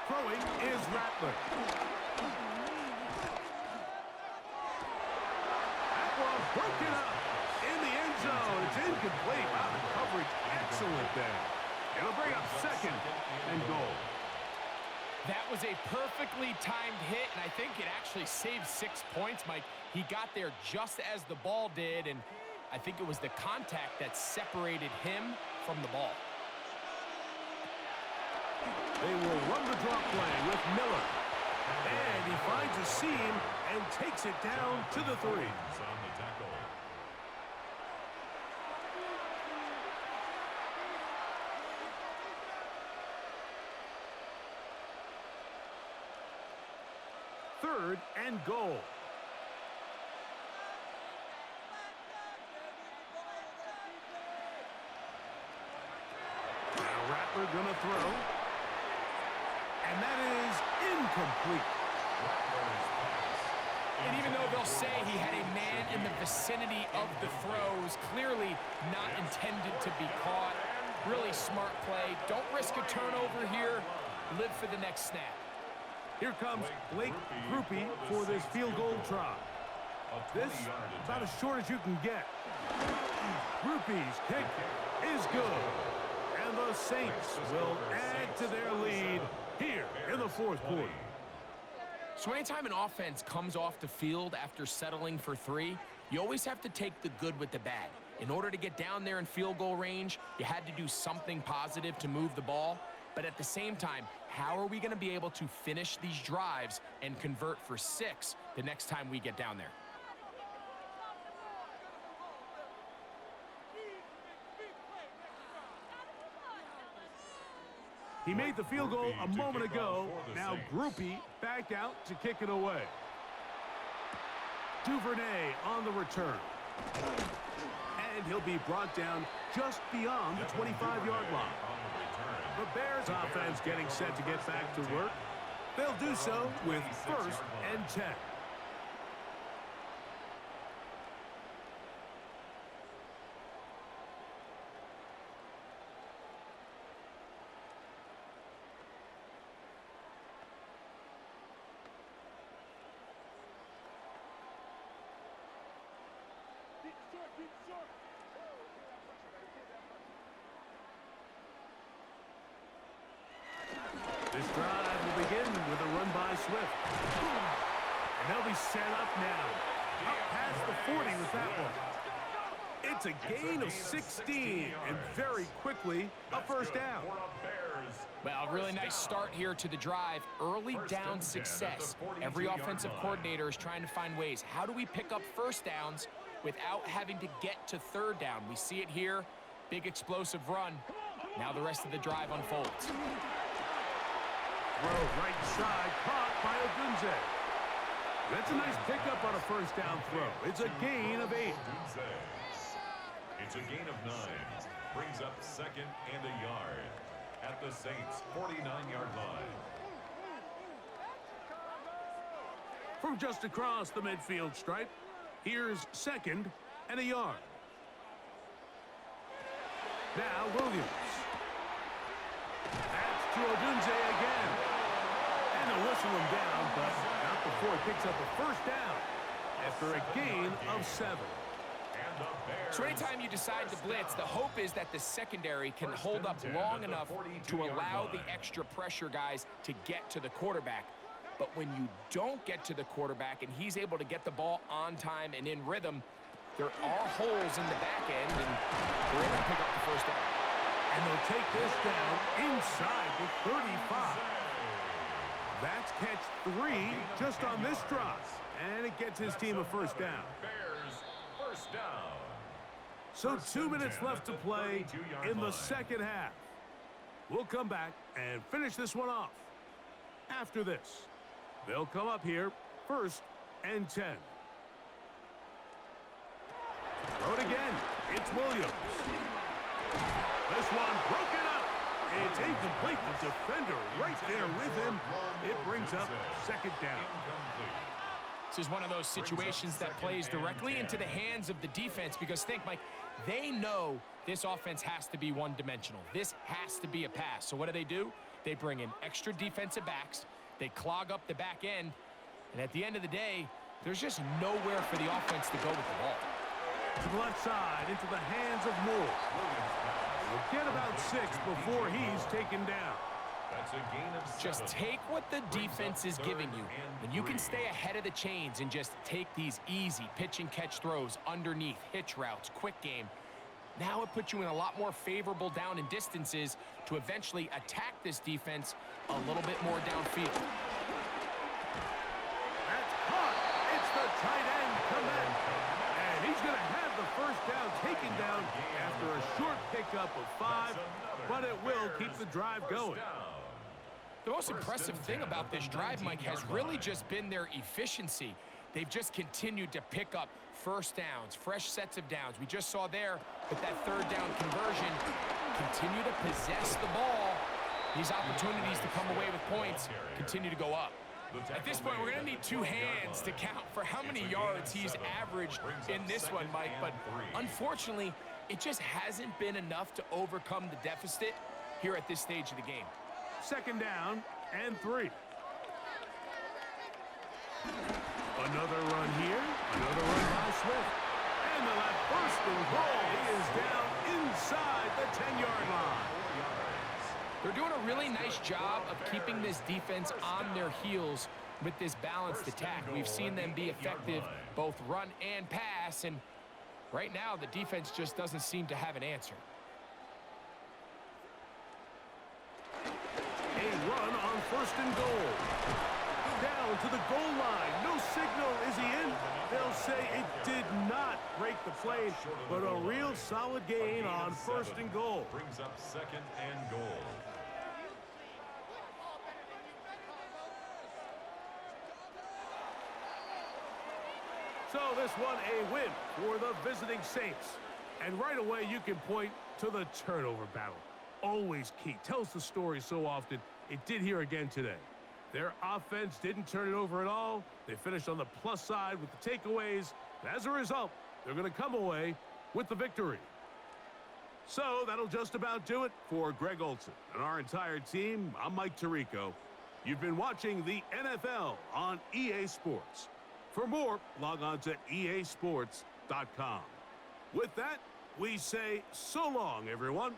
Throwing is Rattler. That one broken up in the end zone. It's incomplete. Wow, the coverage excellent there. It'll bring up second and goal. That was a perfectly timed hit, and I think it actually saved 6 points, Mike. He got there just as the ball did, and I think it was the contact that separated him from the ball. They will run the draw play with Miller. And he finds a seam and takes it down to the 3. On the tackle. Third and goal. Now Rattler gonna throw. And that is incomplete. And even though they'll say he had a man in the vicinity of the throws, clearly not intended to be caught. Really smart play. Don't risk a turnover here. Live for the next snap. Here comes Blake Groupie for this field goal try. This about as short as you can get. Groupie's kick is good. And the Saints will add to their lead here in the fourth quarter. So anytime an offense comes off the field after settling for 3, you always have to take the good with the bad. In order to get down there in field goal range, you had to do something positive to move the ball. But at the same time, how are we going to be able to finish these drives and convert for 6 the next time we get down there? He made the field goal a moment ago. Now Groupie back out to kick it away. Duvernay on the return. And he'll be brought down just beyond the 25-yard line. The Bears offense getting set to get back to work. They'll do so with 1st and 10. This drive will begin with a run by Swift. And they'll be set up now. Up past the 40 with that one. It's a gain of 16, and very quickly, a first down. Well, a really nice start here to the drive. Early down success. Every offensive coordinator is trying to find ways. How do we pick up first downs without having to get to 3rd down? We see it here. Big explosive run. Now the rest of the drive unfolds. Throw right side, caught by Odunze. That's a nice pickup on a first down throw. It's a gain of 8. It's a gain of 9. Brings up 2nd and a yard at the Saints' 49-yard line. From just across the midfield stripe, here's 2nd and a yard. Now Williams. That's to Odunze again. And they'll whistle him down, but not before he picks up a first down after a gain of 7. So anytime you decide to blitz, the hope is that the secondary can hold up long enough to allow the extra pressure guys to get to the quarterback. But when you don't get to the quarterback and he's able to get the ball on time and in rhythm, there are holes in the back end, and they're able to pick up the first down. And they'll take this down inside the 35. That's catch 3 just on this drive. And it gets his team a first down. Bears first down. So 2 minutes left to play in the second half. We'll come back and finish this one off. After this, they'll come up here 1st and 10. Throw it again. It's Williams. This one broken up. It's incomplete. The defender right there with him. It brings up 2nd down. This is one of those situations that plays directly into the hands of the defense because think, Mike, they know this offense has to be one-dimensional. This has to be a pass. So what do? They bring in extra defensive backs. They clog up the back end. And at the end of the day, there's just nowhere for the offense to go with the ball. To the left side, into the hands of Moore. He'll get about 6 before he's taken down. That's a gain of 7. Just take what the defense is giving you. When you can stay ahead of the chains and just take these easy pitch and catch throws underneath, hitch routes, quick game, now it puts you in a lot more favorable down and distances to eventually attack this defense a little bit more downfield. That's caught. It's the tight end commit. And he's going to have the first down taken down after a short pickup of 5, but it will keep the drive going. The most impressive thing about this drive, Mike, has really just been their efficiency. They've just continued to pick up first downs, fresh sets of downs. We just saw there with that 3rd down conversion, continue to possess the ball. These opportunities to come away with points continue to go up. At this point, we're going to need 2 hands to count for how many yards he's averaged in this one, Mike. But unfortunately, it just hasn't been enough to overcome the deficit here at this stage of the game. 2nd down and 3. Another run here. Another run by Smith. And that first and goal is down inside the 10-yard line. They're doing a really nice job of keeping this defense on their heels with this balanced attack. We've seen them be effective both run and pass, and right now the defense just doesn't seem to have an answer. A run on first and goal. Down to the goal line. No signal. Is he in? They'll say it did not break the plane, but a real solid gain on first and goal. Brings up second and goal. So this one a win for the visiting Saints. And right away you can point to the turnover battle. Always key. Tells the story so often. It did here again today. Their offense didn't turn it over at all. They finished on the plus side with the takeaways. As a result, they're going to come away with the victory. So that'll just about do it for Greg Olsen and our entire team. I'm Mike Tirico. You've been watching the NFL on EA Sports. For more, log on to easports.com. With that, we say so long, everyone.